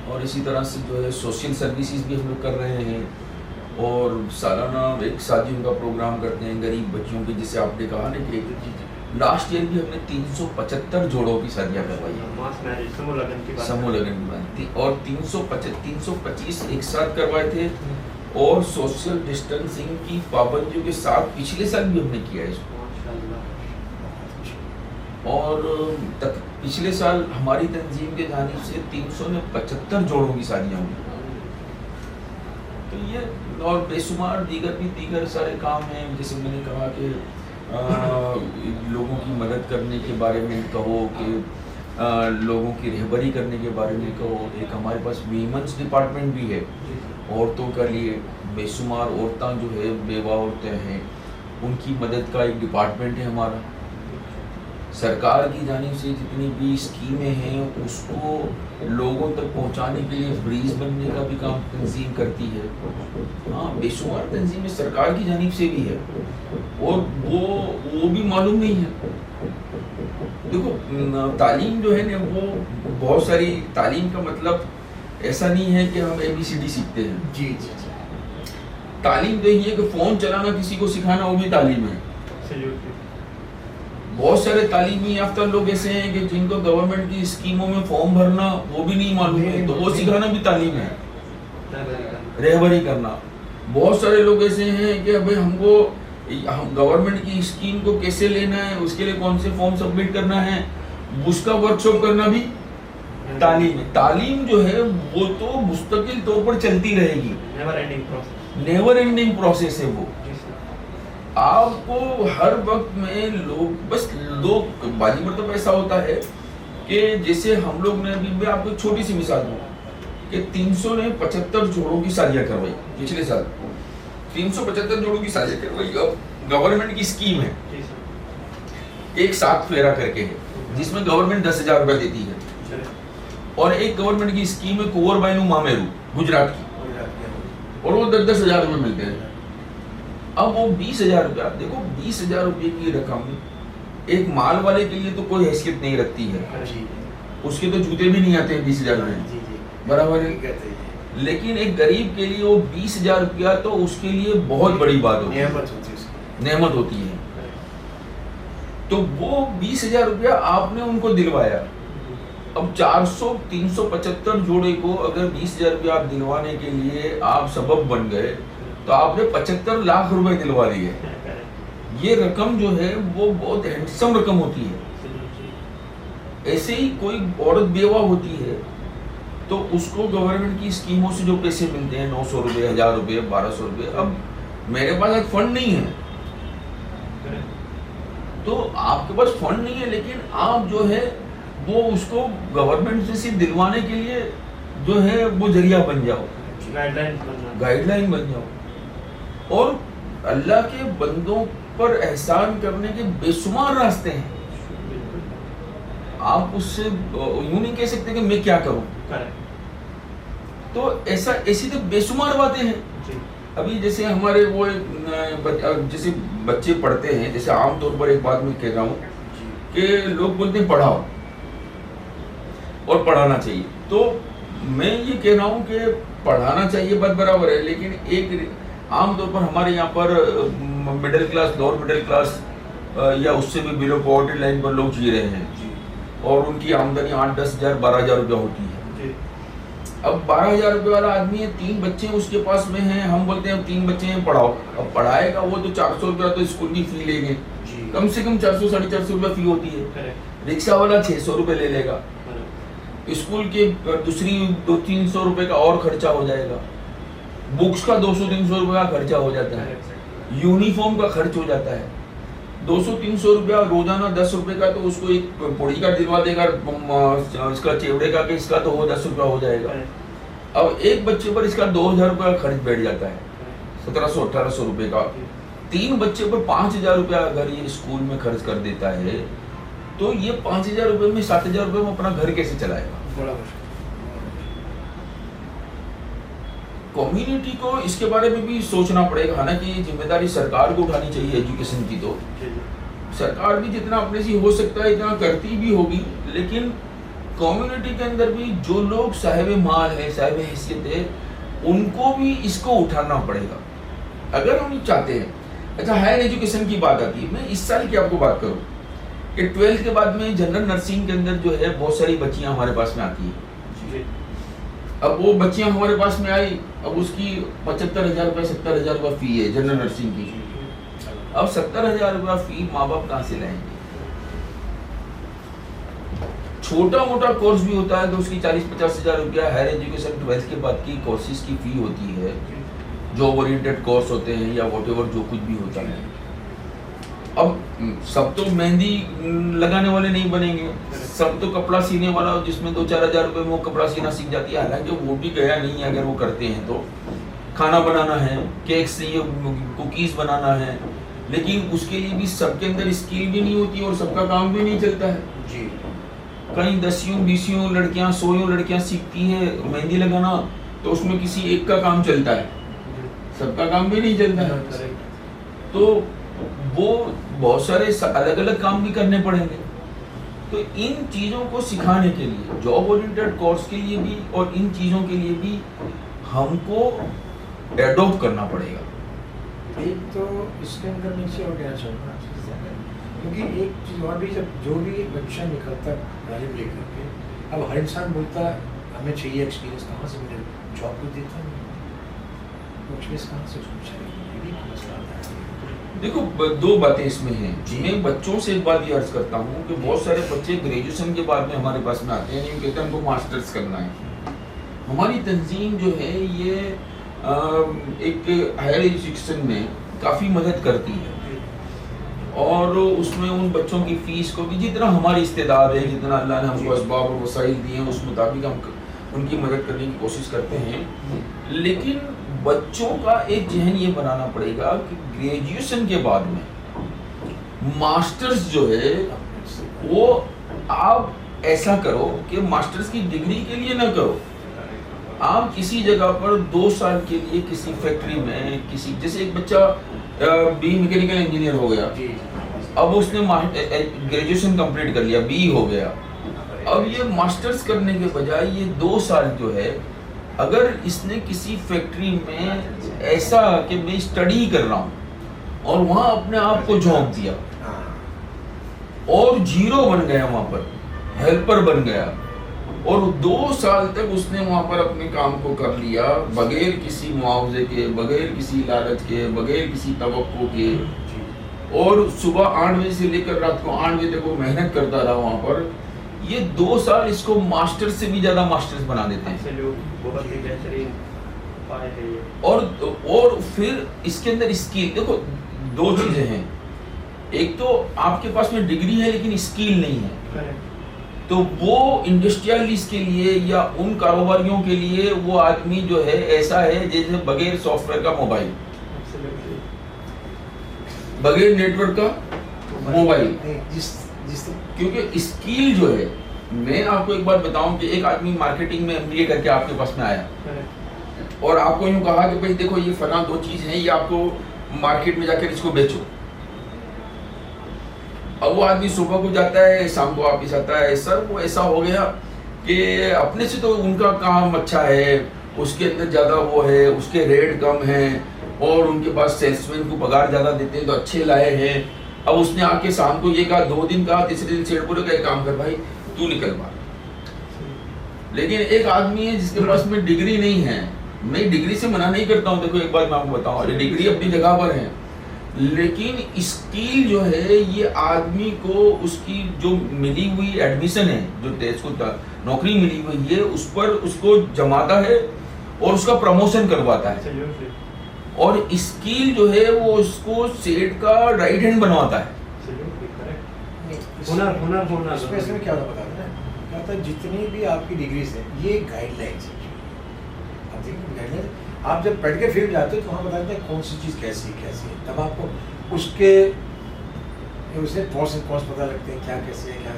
اور اسی طرح سے جو ہے سوشل سروسز بھی ہم لوگ کر رہے ہیں، اور سالانہ ایک شادیوں کا پروگرام کرتے ہیں غریب بچوں کے. جسے آپ نے کہا نا کہ لاسٹ ایئر بھی ہم نے 375 جوڑوں کی شادیاں کروائی ہیں، سمو لگن کی بات، اور 325 ایک ساتھ کروائے تھے. اور سوشل ڈسٹینسنگ کی پابندیوں کے ساتھ پچھلے سال بھی ہم نے کیا ہے اس کو. اور پچھلے سال ہماری تنظیم کے جانب سے 375 جوڑوں کی شادیاں ہوئی. تو یہ اور بے شمار دیگر سارے کام ہیں. جیسے میں نے کہا کہ لوگوں کی مدد کرنے کے بارے میں کہو، کہ لوگوں کی رہبری کرنے کے بارے میں کہو. ایک ہمارے پاس ویمنس ڈپارٹمنٹ بھی ہے عورتوں کے لیے. بے شمار عورتیں جو ہے بیوہ عورتیں ہیں، ان کی مدد کا ایک ڈپارٹمنٹ ہے ہمارا. سرکار کی جانب سے جتنی بھی اسکیمیں ہیں اس کو لوگوں تک پہنچانے کے لیے بریج بننے کا بھی کام تنظیم کرتی ہے. ہاں، بے شمار تنظیمیں سرکار کی جانب سے بھی ہے، اور وہ بھی معلوم نہیں ہے. دیکھو تعلیم جو ہے نا، وہ بہت ساری تعلیم کا مطلب ایسا نہیں ہے کہ ہم ABCD سیکھتے ہیں. جی. تعلیم تو یہ ہے کہ فون چلانا کسی کو سکھانا وہ بھی تعلیم ہے. بہت سارے تعلیمی یافتہ لوگ ایسے ہیں کہ جن کو گورنمنٹ کی اسکیموں میں فارم بھرنا وہ بھی نہیں معلوم ہے، تو وہ سکھانا بھی تعلیم ہے، رہبری کرنا۔ بہت سارے لوگ ایسے ہیں کہ ابھی ہم کو گورنمنٹ کی اسکیم کو کیسے لینا ہے، اس کے لیے کون سے فارم سبمٹ کرنا ہے، اس کا ورک شاپ کرنا بھی تعلیم ہے۔ تعلیم جو ہے وہ تو مستقل طور پر چلتی رہے گی، نیور اینڈنگ پروسیس ہے وہ۔ آپ کو ہر وقت میں لوگ باجی مرتبہ ایسا ہوتا ہے کہ جیسے ہم لوگ نے ابھی، میں آپ کو ایک چھوٹی سی مثال دوں کہ 375 جوڑوں کی شادیاں کروائی پچھلے سال، 375 جوڑوں کی شادیاں کروائی۔ اب گورنمنٹ کی اسکیم ہے ایک ساتھ پھیرا کر کے ہے، جس میں گورنمنٹ 10,000 روپے دیتی ہے، اور ایک گورنمنٹ کی اسکیم ہے کنور بائنو مامیرو گجرات کی، اور وہ 10,000 روپے ملتے ہیں۔ اب وہ 20,000 روپیہ، دیکھو 20,000 روپے کی رقم ایک مال والے کے لیے تو کوئی حیثیت نہیں رکھتی ہے، اس کے تو جوتے بھی نہیں آتے ہیں 20,000 روپے، برابر ہے، لیکن ایک غریب کے لیے وہ 20,000 روپیہ تو اس کے لیے بہت بڑی بات ہوتی ہے، نعمت ہوتی ہے۔ تو وہ 20,000 روپیہ آپ نے ان کو دلوایا۔ اب 375 جوڑے کو اگر 20,000 روپیہ آپ دلوانے کے لیے آپ سبب بن گئے تو آپ نے 75 لاکھ روپے دلوا دیے۔ یہ رقم جو ہے وہ بہت ہینڈسم رقم ہوتی ہے۔ ایسے ہی کوئی عورت بیوہ ہوتی ہے تو اس کو گورنمنٹ کی اسکیموں سے جو پیسے ملتے ہیں 900 روپے، 1000 روپے، 1200 روپے، اب میرے پاس ایک فنڈ نہیں ہے، تو آپ کے پاس فنڈ نہیں ہے، لیکن آپ جو ہے وہ اس کو گورنمنٹ سے صرف دلوانے کے لیے جو ہے وہ ذریعہ بن جاؤ، گائیڈ لائن بن جاؤ۔ اور اللہ کے بندوں پر احسان کرنے کے بے شمار راستے ہیں، آپ اس سے یوں نہیں کہہ سکتے کہ میں کیا کروں، تو ایسی تو بے شمار باتیں ہیں۔ ابھی جیسے ہمارے وہ جیسے بچے پڑھتے ہیں، جیسے عام طور پر ایک بات میں کہہ رہا ہوں کہ لوگ بولتے ہیں پڑھاؤ اور پڑھانا چاہیے، تو میں یہ کہہ رہا ہوں کہ پڑھانا چاہیے بات برابر ہے، لیکن ایک عام طور پر ہمارے یہاں پر middle class, lower middle class یا اس سے بھی بلو پاورٹی لائن پر لوگ جی رہے ہیں، اور ان کی آمدنی 8-10 ہزار 12,000 روپیہ ہوتی ہے۔ اب 12,000 روپے والا آدمی ہے، 3 بچے اس کے پاس میں ہیں، ہم بولتے ہیں 3 بچے ہیں پڑھاؤ، اب پڑھائے گا وہ تو 400 روپیہ تو اسکول کی فی لیں گے، کم سے کم 400-450 روپیہ فی ہوتی ہے، رکشہ والا 600 روپے لے لے گا، اسکول کے دوسری 200-300 روپے کا اور خرچہ ہو جائے گا، بکس کا 200-300 روپے کا خرچہ ہو جاتا ہے، یونیفارم کا خرچ ہو جاتا ہے 200-300 روپیہ روزانہ، 10 روپے کا تو اس کو ایک پوڑی کا دلوا دے گا، اس کا چیوڑے کا کہ اس کا تو وہ 10 روپیہ ہو جائے گا۔ اب ایک بچے پر اس کا 2,000 روپے کا خرچ بیٹھ جاتا ہے، 1700-1800 روپے کا۔ 3 بچے پر 5,000 روپیہ اگر یہ اسکول میں خرچ کر دیتا ہے تو یہ 5,000 روپے میں 7,000 روپے میں اپنا گھر کیسے چلائے گا؟ کمیونٹی کو اس کے بارے میں بھی سوچنا پڑے گا، حالانکہ یہ ذمہ داری سرکار کو اٹھانی چاہیے ایجوکیشن کی، تو سرکار بھی جتنا اپنے سے ہو سکتا ہے اتنا کرتی بھی ہوگی، لیکن کمیونٹی کے اندر بھی جو لوگ صاحب مال ہے، صاحب حیثیت ہے، ان کو بھی اس کو اٹھانا پڑے گا اگر ہم چاہتے ہیں۔ اچھا، ہائر ایجوکیشن کی بات آتی ہے، میں اس سال کی آپ کو بات کروں کہ 12th کے بعد میں جنرل نرسنگ کے اندر جو ہے بہت ساری بچیاں ہمارے پاس میں آتی ہیں۔ اب وہ بچیاں ہمارے پاس میں آئی، اب اس کی 75,000 روپے 70,000 روپے فی ہے جنرل نرسنگ کی۔ اب 70,000 روپے فی ماں باپ کہاں سے لائیں گے؟ چھوٹا موٹا کورس بھی ہوتا ہے تو اس کی 40-50,000 روپیہ ہائر ایجوکیشن 12th کے بعد کی کورسز کی فی ہوتی ہے، جاب اورینٹڈ کورس ہوتے ہیں یا واٹ ایور جو کچھ بھی ہوتا ہے۔ اب سب تو مہندی لگانے والے نہیں بنیں گے، سب تو کپڑا سینے والا جس میں 2-4 ہزار روپے میں وہ کپڑا سینا سیکھ جاتی ہے، حالانکہ وہ بھی گیا نہیں ہے اگر وہ کرتے ہیں تو۔ کھانا بنانا ہے، کیک سے کوکیز بنانا ہے، لیکن اس کے لیے بھی سب کے اندر اسکل بھی نہیں ہوتی اور سب کا کام بھی نہیں چلتا ہے۔ جی، کہیں 10-20 لڑکیاں 100 لڑکیاں سیکھتی ہیں مہندی لگانا تو اس میں کسی ایک کا کام چلتا ہے، سب کا کام بھی نہیں چلتا ہے، تو وہ بہت سارے الگ الگ کام بھی کرنے پڑیں گے۔ تو ان چیزوں کو سکھانے کے لیے جاب اورینٹڈ کورس کے لیے بھی اور ان چیزوں کے لیے بھی ہم کو ایڈوپٹ کرنا پڑے گا۔ ایک تو اس کے اندر نیچے ہو گیا چاہوں کیونکہ ایک چیز اور بھی، جب جو بھی بچہ نکلتا تعلیم لے کر کے، اب ہر انسان بولتا ہے ہمیں چاہیے ایکسپیرینس، کہاں سے مجھے جاب کو دیتا نہیں، ایکسپیرینس کہاں سے اس کو چاہیے، یہ بھی ایک مسئلہ آتا ہے. دیکھو دو باتیں اس میں ہیں. میں بچوں سے ایک بات یہ عرض کرتا ہوں کہ بہت سارے بچے گریجویشن کے بعد میں ہمارے پاس میں آتے ہیں، نہیں کہتے ہیں ان کو ماسٹرز کرنا ہے. ہماری تنظیم جو ہے یہ ایک ہائر ایجوکیشن میں کافی مدد کرتی ہے، اور اس میں ان بچوں کی فیس کو بھی جتنا ہماری استعداد ہے، جتنا اللہ نے ہم کو اسباب اور وسائل دیے ہیں، اس مطابق ہم ان کی مدد کرنے کی کوشش کرتے ہیں. لیکن بچوں کا ایک ذہن یہ بنانا پڑے گا کہ گریجویشن کے بعد میں ماسٹرز جو ہے وہ آپ ایسا کرو کہ ماسٹرز کی ڈگری کے لیے نہ کرو، آپ کسی جگہ پر 2 سال کے لیے کسی فیکٹری میں، کسی جیسے ایک بچہ بی میکینیکل انجینئر ہو گیا، اب اس نے گریجویشن کمپلیٹ کر لیا، بی ہو گیا، اب یہ ماسٹرز کرنے کے بجائے یہ 2 سال جو ہے اگر اس نے کسی فیکٹری میں ایسا کہ میں اسٹڈی کر رہا ہوں اور وہاں اپنے آپ کو جھونک دیا اور زیرو بن گیا، وہاں پر ہیلپر بن گیا، اور 2 سال تک اس نے وہاں پر اپنے کام کو کر لیا بغیر کسی معاوضے کے، بغیر کسی لالچ کے، بغیر کسی توقع کے، اور صبح 8 بجے سے لے کر رات کو 8 بجے تک وہ محنت کرتا رہا وہاں پر. یہ 2 سال اس کو ماسٹر سے بھی زیادہ ماسٹرز بنا دیتے ہیں. اور پھر اس کے اندر اسکل، دیکھو 2 چیزیں ہیں، ایک تو آپ کے پاس میں ڈگری ہے لیکن اسکل نہیں ہے، تو وہ انڈسٹریلسٹ کے لیے یا ان کاروباریوں کے لیے وہ آدمی جو ہے ایسا ہے جیسے بغیر سافٹ ویئر کا موبائل، بغیر نیٹ ورک کا موبائل. کیونکہ اسکل جو ہے، میں آپ کو ایک بات بتاؤں کہ ایک آدمی مارکیٹنگ میں MBA کر کے آپ کے پاس میں آیا اور آپ کو یوں کہا کہ بھائی دیکھو یہ فلاں 2 چیز ہیں، یہ آپ کو مارکیٹ میں جا کر اس کو بیچو. اب وہ آدمی صبح کو جاتا ہے، شام کو واپس آتا ہے. سر وہ ایسا ہو گیا کہ اپنے سے تو ان کا کام اچھا ہے، اس کے اندر زیادہ وہ ہے، اس کے ریٹ کم ہیں، اور ان کے پاس سیلس مین کو پگار زیادہ دیتے ہیں تو اچھے لائے ہیں. اب اس نے آ کے شام کو یہ کہا، 2 دن کہا، تیسرے دن سیٹ پورے کا ایک کام کر بھائی تو نکل باہر. لیکن ایک آدمی ہے جس کے پاس میں ڈگری نہیں ہے، میں ڈگری سے منع نہیں کرتا ہوں، دیکھو ایک بات میں آپ کو بتاؤں، ڈگری اپنی جگہ پر ہے، لیکن اسکل جو ہے یہ آدمی کو اس کی جو ملی ہوئی ایڈمیشن ہے، جو اس کو نوکری ملی ہوئی ہے، اس پر اس کو جماتا ہے اور اس کا پروموشن کرواتا ہے، اور اسکل جو ہے وہ اس کو سیٹ کا رائٹ ہینڈ بنواتا ہے. اس میں کیا ہوتا ہے، جتنی بھی آپ کی ڈگریز ہیں یہ گائیڈ لائنس ہیں. آپ دیکھیں گائیڈ لائن، آپ جب پڑھ کے فیلڈ جاتے ہو تو وہاں بتاتے ہیں کون سی چیز کیسی ہے، تب آپ کو اس کے پروس اینڈ کونس پتہ لگتے ہیں، کیا کیسے ہے، کیا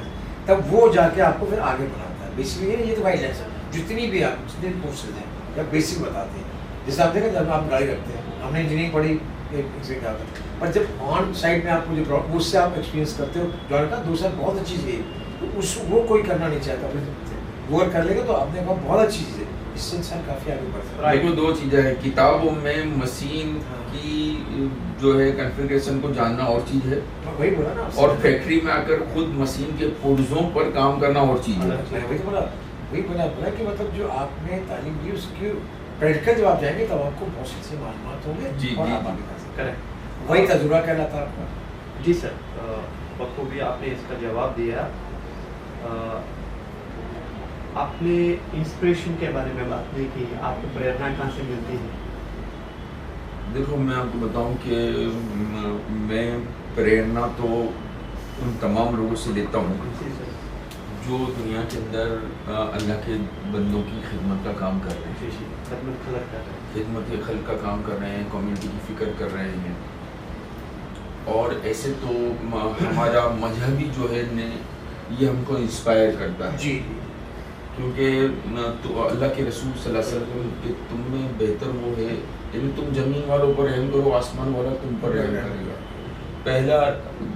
تب وہ جا کے آپ کو پھر آگے بڑھاتا ہے. بیسکلی یہ تو گائیڈ لائنس ہے، جتنی بھی آپ جتنے کورسز ہیں یا بیسک بتاتے ہیں. جیسے آپ دیکھیں جب آپ گاڑی رکھتے ہیں، ہم نے انجینئرنگ پڑھی ایک سے کیا ہوتا ہے، پر جب آن سائڈ میں آپ کو جو اس سے آپ ایکسپیرینس کرتے ہو، جو کا 2 سال بہت اچھی چیز ہے، تو اس وہ کوئی کرنا نہیں چاہتا. غور کر لے گا تو آپ نے کہا بہت اچھی چیز ہے، اس سے انسان کافی آگے بڑھتا ہے. دیکھو 2 چیزیں ہیں، کتابوں میں مشین کی جو ہے کنفیگریشن کو جاننا اور چیز ہے، وہی بولا نا، اور فیکٹری میں آ کر خود مشین کے پرزوں پر کام کرنا اور چیز ہے. وہی بولا کہ مطلب جو آپ نے تعلیم دی اس کی پریکٹیکل جب آپ جائیں گے تب آپ کو بہت سے معلومات ہوں گے اور آپ آگے بڑھ سکتے ہیں. وہی تجربہ کہلاتا ہے آپ کا. جی سر، بخوبی آپ نے اس کا جواب دیا. آپ نے انسپریشن کے بارے میں بات نہیں کی، آپ کو پریرنا کہاں سے ملتی ہے؟ دیکھو میں آپ کو بتاؤں کہ میں پریرنا تو ان تمام لوگوں سے لیتا ہوں جو دنیا کے اندر اللہ کے بندوں کی خدمت کا کام کر رہے ہیں، خدمت خلق کا کام کر رہے ہیں، کمیونٹی کی فکر کر رہے ہیں. اور ایسے تو ہمارا مذہبی جو ہے یہ ہم کو انسپائر کرتا ہے. جی، کیونکہ تو اللہ کے رسول صلی اللہ علیہ وسلم کہ تم میں بہتر وہ ہے، یعنی تم زمین والوں پر رحم کرو، آسمان والا تم پر رحم کرے گا.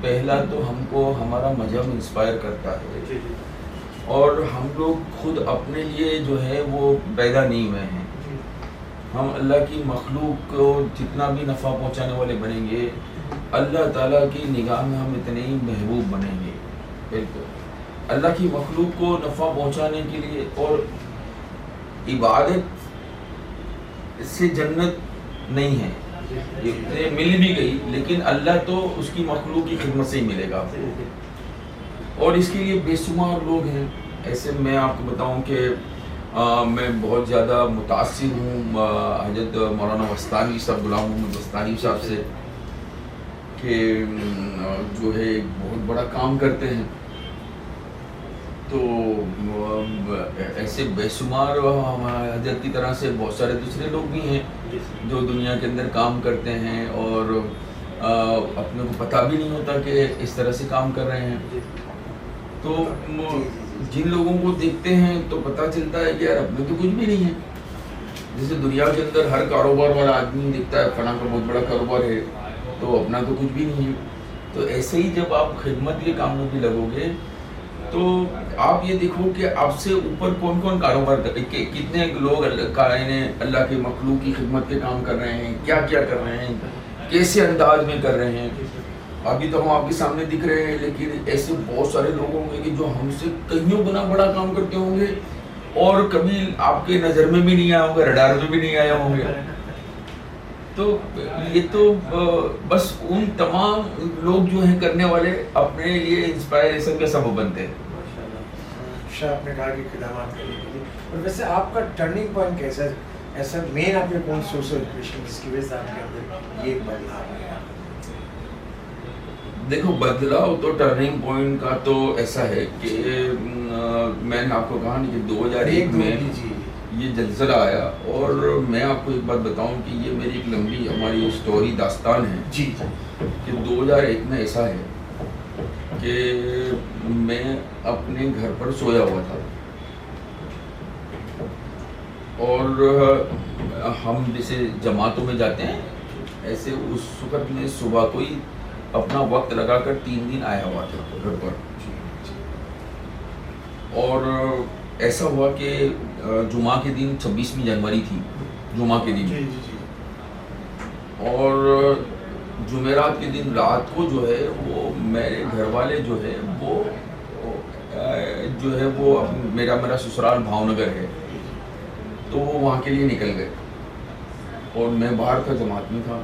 پہلا تو ہم کو ہمارا مذہب انسپائر کرتا ہے، اور ہم لوگ خود اپنے لیے جو ہے وہ پیدا نہیں ہوئے ہیں. ہم اللہ کی مخلوق کو جتنا بھی نفع پہنچانے والے بنیں گے اللہ تعالیٰ کی نگاہ میں ہم اتنے ہی محبوب بنیں گے. بالکل اللہ کی مخلوق کو نفع پہنچانے کے لیے. اور عبادت سے جنت نہیں ہے, یہ مل بھی گئی لیکن اللہ تو اس کی مخلوق کی خدمت سے ہی ملے گا. اور اس کے لیے بے شمار لوگ ہیں ایسے. میں آپ کو بتاؤں کہ میں بہت زیادہ متاثر ہوں حضرت مولانا وستانی صاحب, غلام محمد وستانی صاحب سے, کہ جو ہے بہت بڑا کام کرتے ہیں. تو ایسے بے شمار حضرت کی طرح سے بہت سارے دوسرے لوگ بھی ہیں جو دنیا کے اندر کام کرتے ہیں اور اپنے کو پتہ بھی نہیں ہوتا کہ اس طرح سے کام کر رہے ہیں. تو جن لوگوں کو دیکھتے ہیں تو پتہ چلتا ہے کہ یار اپنے تو کچھ بھی نہیں ہے. جیسے دنیا کے اندر ہر کاروبار والا آدمی دیکھتا ہے فلاں کا بہت بڑا کاروبار ہے تو اپنا تو کچھ بھی نہیں ہے. تو ایسے ہی جب آپ خدمت کے کاموں پہ لگو گے تو آپ یہ دیکھو کہ آپ سے اوپر کون کون کاروبار کر رہے ہیں, کتنے لوگ اللہ کے مخلوق کی خدمت کے کام کر رہے ہیں, کیا کیا کر رہے ہیں, کیسے انداز میں کر رہے ہیں. ابھی تو ہم آپ کے سامنے دکھ رہے ہیں لیکن ایسے بہت سارے لوگ ہوں گے کہ جو ہم سے کئیوں گنا بڑا کام کرتے ہوں گے اور کبھی آپ کے نظر میں بھی نہیں آئے ہوں گے, رڈار میں بھی نہیں آئے ہوں گے. تو یہ تو بس ان تمام لوگ جو ہیں کرنے والے اپنے لیے انسپائریشن کا سبب بنتے ہیں. آپ نے کہا کہ خدمات کرنے کے لیے, اور ویسے آپ کا ٹرننگ پوائنٹ کیسا ہے, ایسا مین آپ کے کون سوشل ایجوکیشن جس کی وجہ سے آپ کے اندر یہ بدلاؤ ہے؟ دیکھو بدلاؤ تو ٹرننگ پوائنٹ کا تو ایسا ہے کہ میں نے آپ کو کہا نہیں کہ 2001 میں یہ زلزلہ آیا. اور میں آپ کو ایک بات بتاؤں کہ یہ میری ایک لمبی ہماری اسٹوری داستان ہے جی کہ 2001 میں ایسا ہے کہ میں اپنے گھر پر سویا ہوا تھا اور ہم جیسے جماعتوں میں جاتے ہیں ایسے اس وقت میں صبح کو ہی اپنا وقت لگا کر 3 دن آیا ہوا تھا گھر پر. اور ایسا ہوا کہ جمعہ کے دن 26 جنوری تھی, جمعہ کے دن, اور جمعرات کے دن رات کو جو ہے وہ میرے گھر والے جو ہے وہ میرا سسرال بھاؤ نگر ہے تو وہ وہاں کے لیے نکل گئے اور میں باہر تھا, جماعت میں تھا.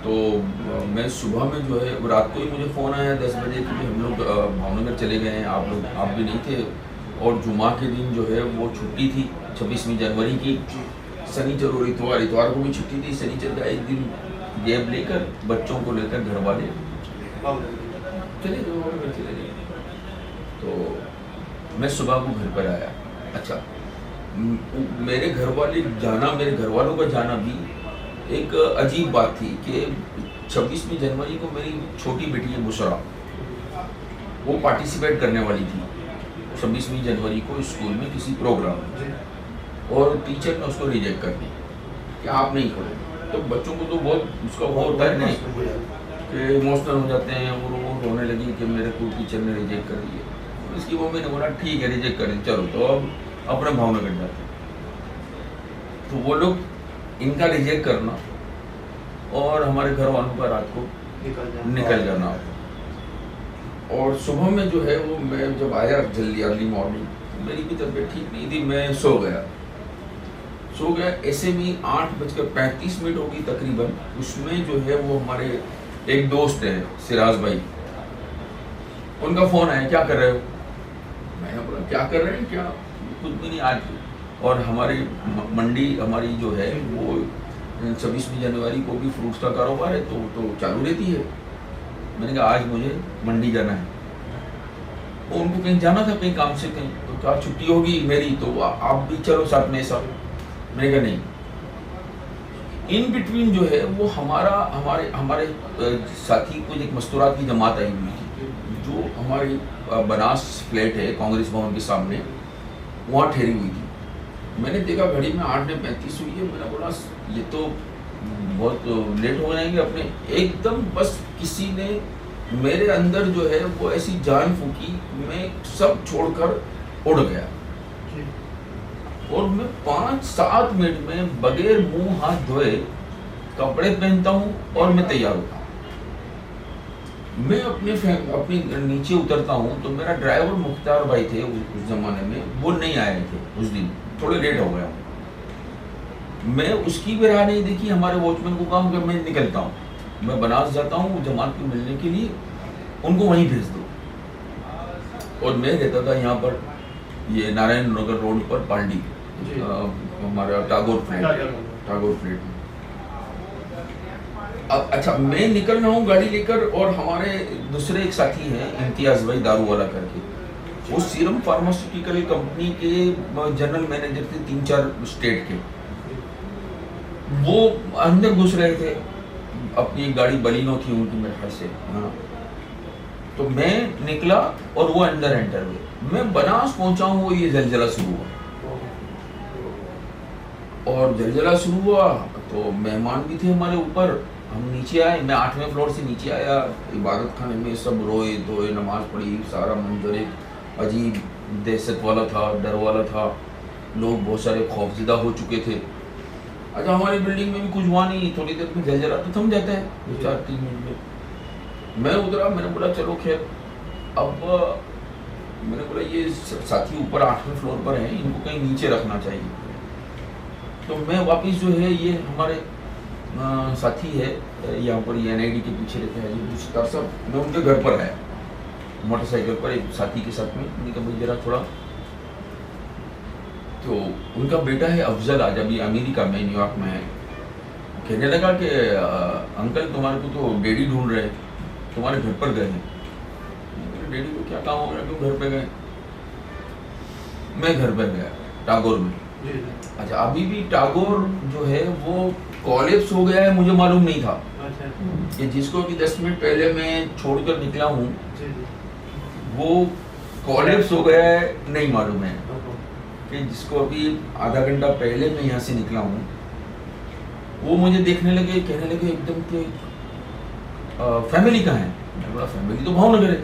تو میں صبح میں جو ہے رات کو ہی مجھے فون آیا 10 بجے کہ ہم لوگ بھاؤ نگر چلے گئے ہیں, آپ بھی نہیں تھے. اور جمعہ کے دن جو ہے وہ چھٹی تھی 26 جنوری کی, سنیچر اور اتوار کو بھی چھٹی تھی. سنیچر کا ایک دن گیپ لے کر بچوں کو لے کر گھر والے چلے گئے. تو میں صبح کو گھر پر آیا. اچھا میرے گھر والوں کا جانا بھی ایک عجیب بات تھی کہ 26 جنوری کو میری چھوٹی بیٹی ہے بشرا, وہ پارٹیسپیٹ کرنے والی تھی 26 جنوری کو اسکول میں کسی پروگرام میں, اور ٹیچر نے اس کو ریجیکٹ کر دی کہ آپ نہیں کرو. تو بچوں کو تو بہت اس کا وہ ہوتا ہے نہیں کہ ایموشنل ہو جاتے ہیں, وہ رونے لگی کہ میرے کو ٹیچر نے ریجیکٹ کر دیا. اس کی ممی نے بولا ٹھیک ہے ریجیکٹ کر دی, چلو تو اب اپنے بھاؤ نگر جاتے ہیں. تو وہ لوگ ان کا ریجیکٹ کرنا اور ہمارے گھر والوں کا رات کو نکل جانا. اور صبح میں جو ہے وہ میں جب آیا جلدی ارلی مارننگ, میری بھی طبیعت ٹھیک نہیں تھی, میں سو گیا. ایسے میں 8:35 ہوگی تقریباً. اس میں جو ہے وہ ہمارے ایک دوست ہیں سراج بھائی, ان کا فون آیا کیا کر رہے ہو. میں نے بولا کیا کر رہے ہیں, کیا کچھ بھی نہیں. آج اور ہماری منڈی ہماری جو ہے وہ 26 جنوری کو بھی فروٹس کا کاروبار ہے تو چالو رہتی ہے. میں نے کہا آج مجھے منڈی جانا ہے. ان کو کہیں جانا تھا کہیں کام سے کہیں, تو کہا چھٹی ہوگی میری تو آپ بھی چلو ساتھ میں. ساتھ میں نے کہا نہیں. ان بٹوین جو ہے وہ ہمارے ساتھی کچھ ایک مستورات کی جماعت آئی ہوئی تھی جو ہماری بناس فلیٹ ہے کانگریس بھون کے سامنے, وہاں ٹھہری ہوئی تھی. میں نے دیکھا گھڑی میں 8:35 ہوئی ہے. میں نے بولا یہ تو بہت لیٹ ہو جائیں گے اپنے. ایک دم بس کسی نے میرے اندر جو ہے وہ ایسی جان پھونکی, میں سب چھوڑ کر اڑ گیا. اور میں 5-7 منٹ میں بغیر منہ ہاتھ دھوئے کپڑے پہنتا ہوں اور میں تیار ہوتا ہوں. میں اپنے نیچے اترتا ہوں تو میرا ڈرائیور مختار بھائی تھے اس زمانے میں، وہ نہیں آئے تھے اس دن، تھوڑے لیٹ ہو گیا ہوں. میں اس کی بھی راہ نہیں دیکھی، ہمارے واچ مین کو کہا کہ میں نکلتا ہوں، میں بناس جاتا ہوں جماعت کو ملنے کے لیے، ان کو وہیں بھیج دو. اور میں رہتا تھا یہاں پر یہ نارائن نگر روڈ پر پانڈی، ہمارا ٹاگور فلیٹ. اب اچھا میں نکل رہا ہوں گاڑی لے کر، اور ہمارے دوسرے ایک ساتھی ہیں امتیاز بھائی دارو والا کر کے، وہ سیرم فارماسیوٹیکل کمپنی کے جنرل مینیجر تھے 3-4 اسٹیٹ کے. وہ اندر گھس رہے تھے، اپنی گاڑی بلینو تھی ان کی میرے خیال سے، ہاں. تو میں نکلا اور وہ اندر انٹر ہوئے. میں بناس پہنچا ہوں، وہ یہ زلزلہ شروع ہوا، اور زلزلہ شروع ہوا تو مہمان بھی تھے ہمارے اوپر. ہم نیچے آئے، میں 8ویں فلور سے نیچے آیا، عبادت خانے میں سب روئے دھوئے، نماز پڑھی. سارا منظر ایک عجیب دہشت والا تھا، ڈر والا تھا، لوگ بہت سارے خوفزدہ ہو چکے تھے. اچھا ہماری بلڈنگ میں بھی کچھ ہوا نہیں، تھوڑی دیر میں زلزلہ تو تھم جاتا ہے 2-4-3 منٹ میں. میں اترا، میں نے بولا چلو خیر. اب میں نے بولا یہ ساتھی اوپر 8ویں فلور پر ہیں، ان کو کہیں نیچے رکھنا چاہیے. تو میں واپس جو ہے، یہ ہمارے ساتھی ہے یہاں پر NID کے پیچھے رہتے ہیں ستار صاحب، میں ان کے گھر پر آیا موٹر سائیکل پر ایک ساتھی کے ساتھ میں. میں نے کہا بھائی ذرا تھوڑا، تو ان کا بیٹا ہے افضل، آج ابھی امریکہ میں نیو یارک میں ہے. کہنے لگا کہ انکل تمہارے کو تو ڈیڈی ڈھونڈ رہے ہیں، تمہارے گھر پر گئے ہیں. ڈیڈی کو کیا کام ہو رہا ہے، کیوں گھر پہ گئے؟ میں گھر پہ گیا ٹاگور میں. اچھا ابھی بھی ٹاگور جو ہے وہ کولیپس ہو گیا ہے، مجھے معلوم نہیں تھا کہ جس کو بھی 10 منٹ پہلے میں چھوڑ کر نکلا ہوں وہ کولیپس ہو گیا ہے، نہیں معلوم ہے. کہ جس کو ابھی آدھا گھنٹہ پہلے میں یہاں سے نکلا ہوں، وہ مجھے دیکھنے لگے، کہنے لگے ایک دم کہ فیملی کہاں ہے. میں بولا فیملی تو بھاؤ نگر ہے.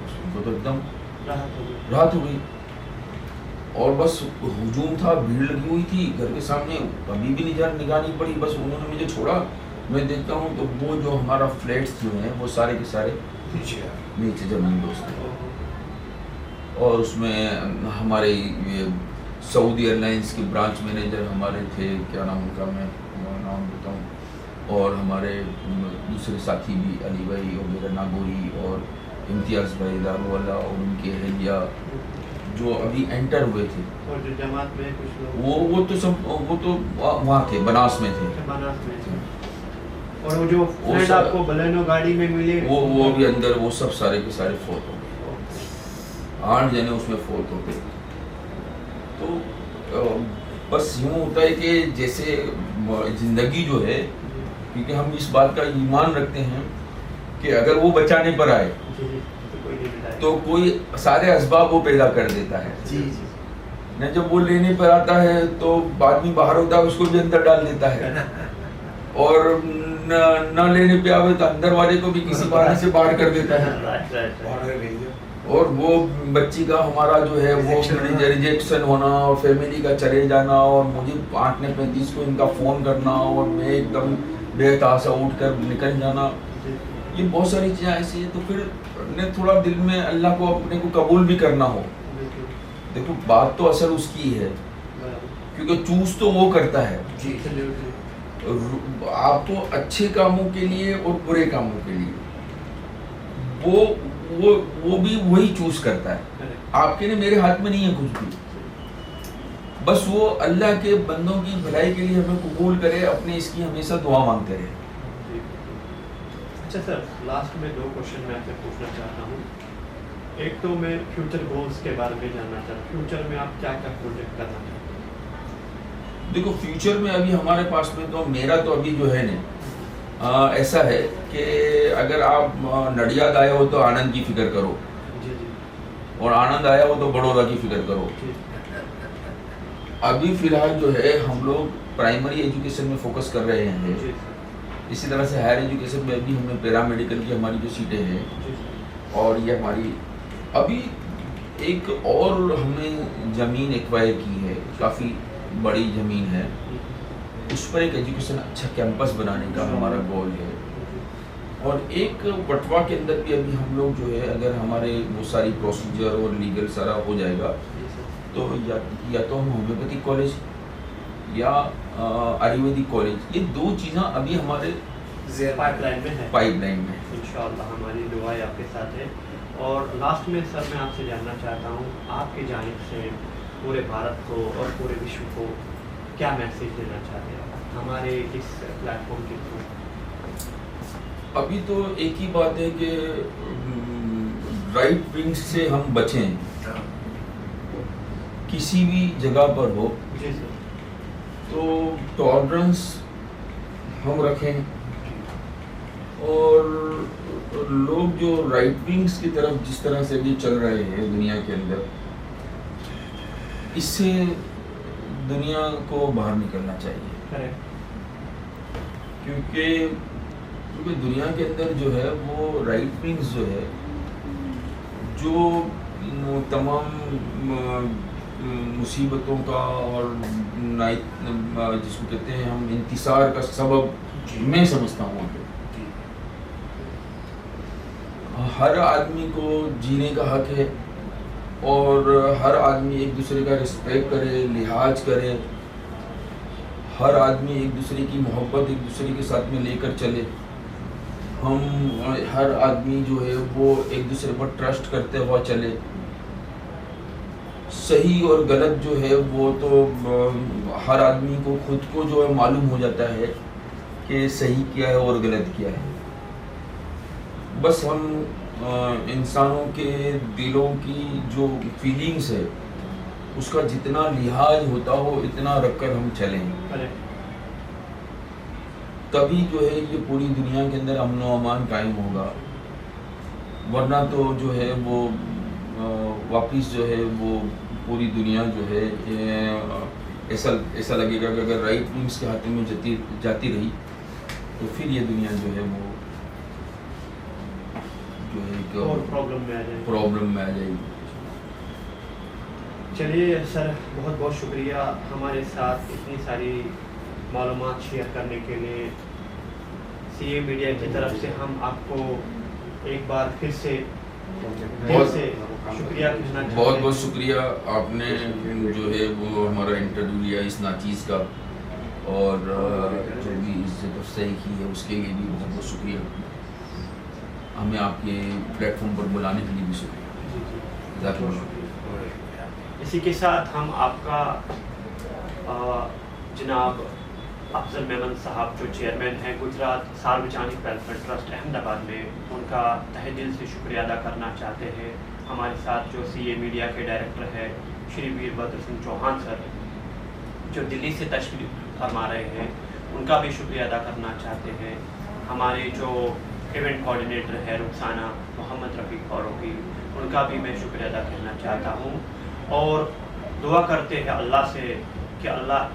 اس کو تو ایک دم راحت ہو گئی، اور بس ہجوم تھا، بھیڑ لگی ہوئی تھی گھر کے سامنے. ابھی بھی نگاہ نہیں پڑی، بس انہوں نے مجھے چھوڑا. میں دیکھتا ہوں تو وہ جو ہمارا فلیٹس جو ہیں وہ سارے کے سارے نیچے زمین دوست ہیں. اور اس میں ہمارے یہ سعودی ایئر لائنس کے برانچ مینیجر ہمارے تھے، کیا نام ان کا، میں نام بتاؤں، اور ہمارے دوسرے ساتھی بھی علی بھائی وغیرہ ناگوری، اور امتیاز بھائی دارو والا، اور ان کے اہلیہ جو ابھی انٹر ہوئے تھے. اور جو جماعت میں کچھ لوگ وہ تو سب وہ تو وہاں تھے، بناس میں تھے. اور وہ جو فرینڈ آپ کو بلینو گاڑی میں ملے وہ بھی اندر، وہ سب سارے کے سارے فوت ہو گئے. 8 جنے اس میں فوت ہو گئے. تو بس یوں ہوتا ہے کہ جیسے زندگی جو ہے، کیونکہ ہم اس بات کا ایمان رکھتے ہیں کہ اگر وہ بچانے پر آئے تو کوئی سارے اسباب وہ پیدا کر دیتا ہے. نہ جب وہ لینے پر آتا ہے تو آدمی باہر ہوتا ہے اس کو بھی اندر ڈال دیتا ہے، اور نہ لینے پہ آئے تو اندر والے کو بھی کسی بہانے سے باہر کر دیتا ہے. اور وہ بچی کا ہمارا جو ہے وہ ریجیکشن ہونا، اور فیملی کا چلے جانا، اور مجھے 8:35 کو ان کا فون کرنا، اور میں ایک دم بے تحاشا اٹھ کر نکل جانا. یہ بہت ساری چیزیں ایسی ہیں. تو پھر نے تھوڑا دل میں اللہ کو اپنے کو قبول بھی کرنا ہو. دیکھو بات تو اصل اس کی ہے، کیونکہ چوز تو وہ کرتا ہے. آپ تو اچھے کاموں کے لیے اور برے کاموں کے لیے وہ بھی وہی چوز کرتا ہے. آپ کے لیے میرے ہاتھ میں نہیں ہے کچھ بھی. بس وہ اللہ کے بندوں کی بھلائی کے لیے ہمیں قبول کرے، اپنے اس کی ہمیشہ دعا مانگتے رہے. اچھا سر، لاسٹ میں 2 کوشچن میں آپ سے پوچھنا چاہتا ہوں. ایک تو میں فیوچر گولز کے بارے میں جاننا چاہتا ہوں، فیوچر میں آپ کیا کیا پروجیکٹ کرنا چاہتے ہیں؟ دیکھو فیوچر میں ابھی ہمارے پاس میں تو میرا تو ابھی جو ہے نا ایسا ہے کہ اگر آپ نڈیاد آئے ہو تو آنند کی فکر کرو، اور آنند آیا ہو تو بڑودہ کی فکر کرو. ابھی فی الحال جو ہے ہم لوگ پرائمری ایجوکیشن میں فوکس کر رہے ہیں. اسی طرح سے ہائر ایجوکیشن میں بھی ہمیں پیرا میڈیکل کی ہماری جو سیٹیں ہیں، اور یہ ہماری ابھی ایک اور ہم نے زمین ایکوائر کی ہے، کافی بڑی زمین ہے، اس پر ایک ایجوکیشن اچھا کیمپس بنانے کا ہمارا گول ہے. اور ایک وٹوا کے اندر بھی ابھی ہم لوگ جو ہے اگر ہمارے وہ ساری پروسیجر اور لیگل سارا ہو جائے گا تو یا تو ہم ہومیوپیتھک کالج یا آیورویدک کالج، یہ دو چیزیں ابھی ہمارے پائپ لائن میں ہے، پائپ لائن میں انشاءاللہ ہماری دعائیں آپ کے ساتھ ہے. اور لاسٹ میں سر میں آپ سے جاننا چاہتا ہوں آپ کی جانب سے پورے بھارت کو اور پورے وشو کو کیا میسیج دینا چاہتے ہیں ہمارے اس پلیٹ فارم کے تھرو؟ ابھی تو ایک ہی بات ہے کہ رائٹ ونگ سے ہم بچیں، کسی بھی جگہ پر ہو جی سر، تو ٹالرنس ہم رکھیں، اور لوگ جو رائٹ ونگس کی طرف جس طرح سے بھی چل رہے ہیں دنیا کے اندر، اس سے دنیا کو باہر نکلنا چاہیے. کیونکہ دنیا کے اندر جو ہے وہ رائٹ ونگز جو ہے جو تمام مصیبتوں کا اور جس کو کہتے ہیں ہم انتصار کا سبب میں سمجھتا ہوں کہ ہر آدمی کو جینے کا حق ہے، اور ہر آدمی ایک دوسرے کا رسپیکٹ کرے، لحاظ کرے، ہر آدمی ایک دوسرے کی محبت ایک دوسرے کے ساتھ میں لے کر چلے. ہم ہر آدمی جو ہے وہ ایک دوسرے پر ٹرسٹ کرتے ہوا چلے. صحیح اور غلط جو ہے وہ تو ہر آدمی کو خود کو جو ہے معلوم ہو جاتا ہے کہ صحیح کیا ہے اور غلط کیا ہے. بس ہم انسانوں کے دلوں کی جو فیلنگس ہے اس کا جتنا لحاظ ہوتا ہو اتنا رکھ کر ہم چلیں، تبھی جو ہے یہ پوری دنیا کے اندر امن و امان قائم ہوگا. ورنہ تو جو ہے وہ واپس جو ہے وہ پوری دنیا جو ہے ایسا لگے گا کہ اگر رائٹ ونگس کے ہاتھ میں جاتی رہی تو پھر یہ دنیا جو ہے وہ جو ہے پرابلم میں آ جائے گی. چلیے سر، بہت بہت شکریہ ہمارے ساتھ اتنی ساری معلومات شیئر کرنے کے لیے. سی اے میڈیا کی طرف سے ہم آپ کو ایک بار پھر سے دل سے شکریہ کہنا چاہتے ہیں. بہت بہت شکریہ آپ نے جو ہے وہ ہمارا انٹرویو لیا اس ناچیز کا، اور جو بھی عزت افزائی کی ہے اس کے لیے بھی بہت بہت شکریہ. ہمیں آپ کے پلیٹ فارم پر بلانے کے لیے بھی شکریہ. اسی کے ساتھ ہم آپ کا جناب افضل میمن صاحب جو چیئرمین ہیں گجرات ساروجانک ویلفیئر ٹرسٹ احمد آباد میں، ان کا تہہ دل سے شکریہ ادا کرنا چاہتے ہیں. ہمارے ساتھ جو سی اے میڈیا کے ڈائریکٹر ہے شری ویر بھدر سنگھ چوہان سر جو دلی سے تشریف فرما رہے ہیں، ان کا بھی شکریہ ادا کرنا چاہتے ہیں. ہمارے جو ایونٹ کوآرڈینیٹر ہے رخسانہ محمد رفیق فاروقی، ان کا بھی میں شکریہ ادا کرنا چاہتا ہوں. اور دعا کرتے ہیں اللہ سے کہ اللہ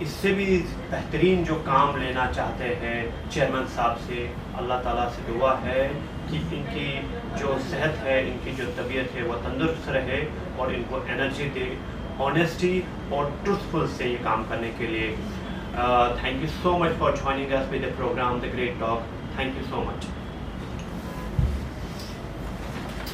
اس سے بھی بہترین جو کام لینا چاہتے ہیں چیئرمین صاحب سے، اللہ تعالیٰ سے دعا ہے کہ ان کی جو صحت ہے، ان کی جو طبیعت ہے وہ تندرست رہے اور ان کو انرجی دے آنیسٹی اور ٹروتھفل سے یہ کام کرنے کے لیے. Thank you so much for joining us with the program The Great Talk. Thank you so much.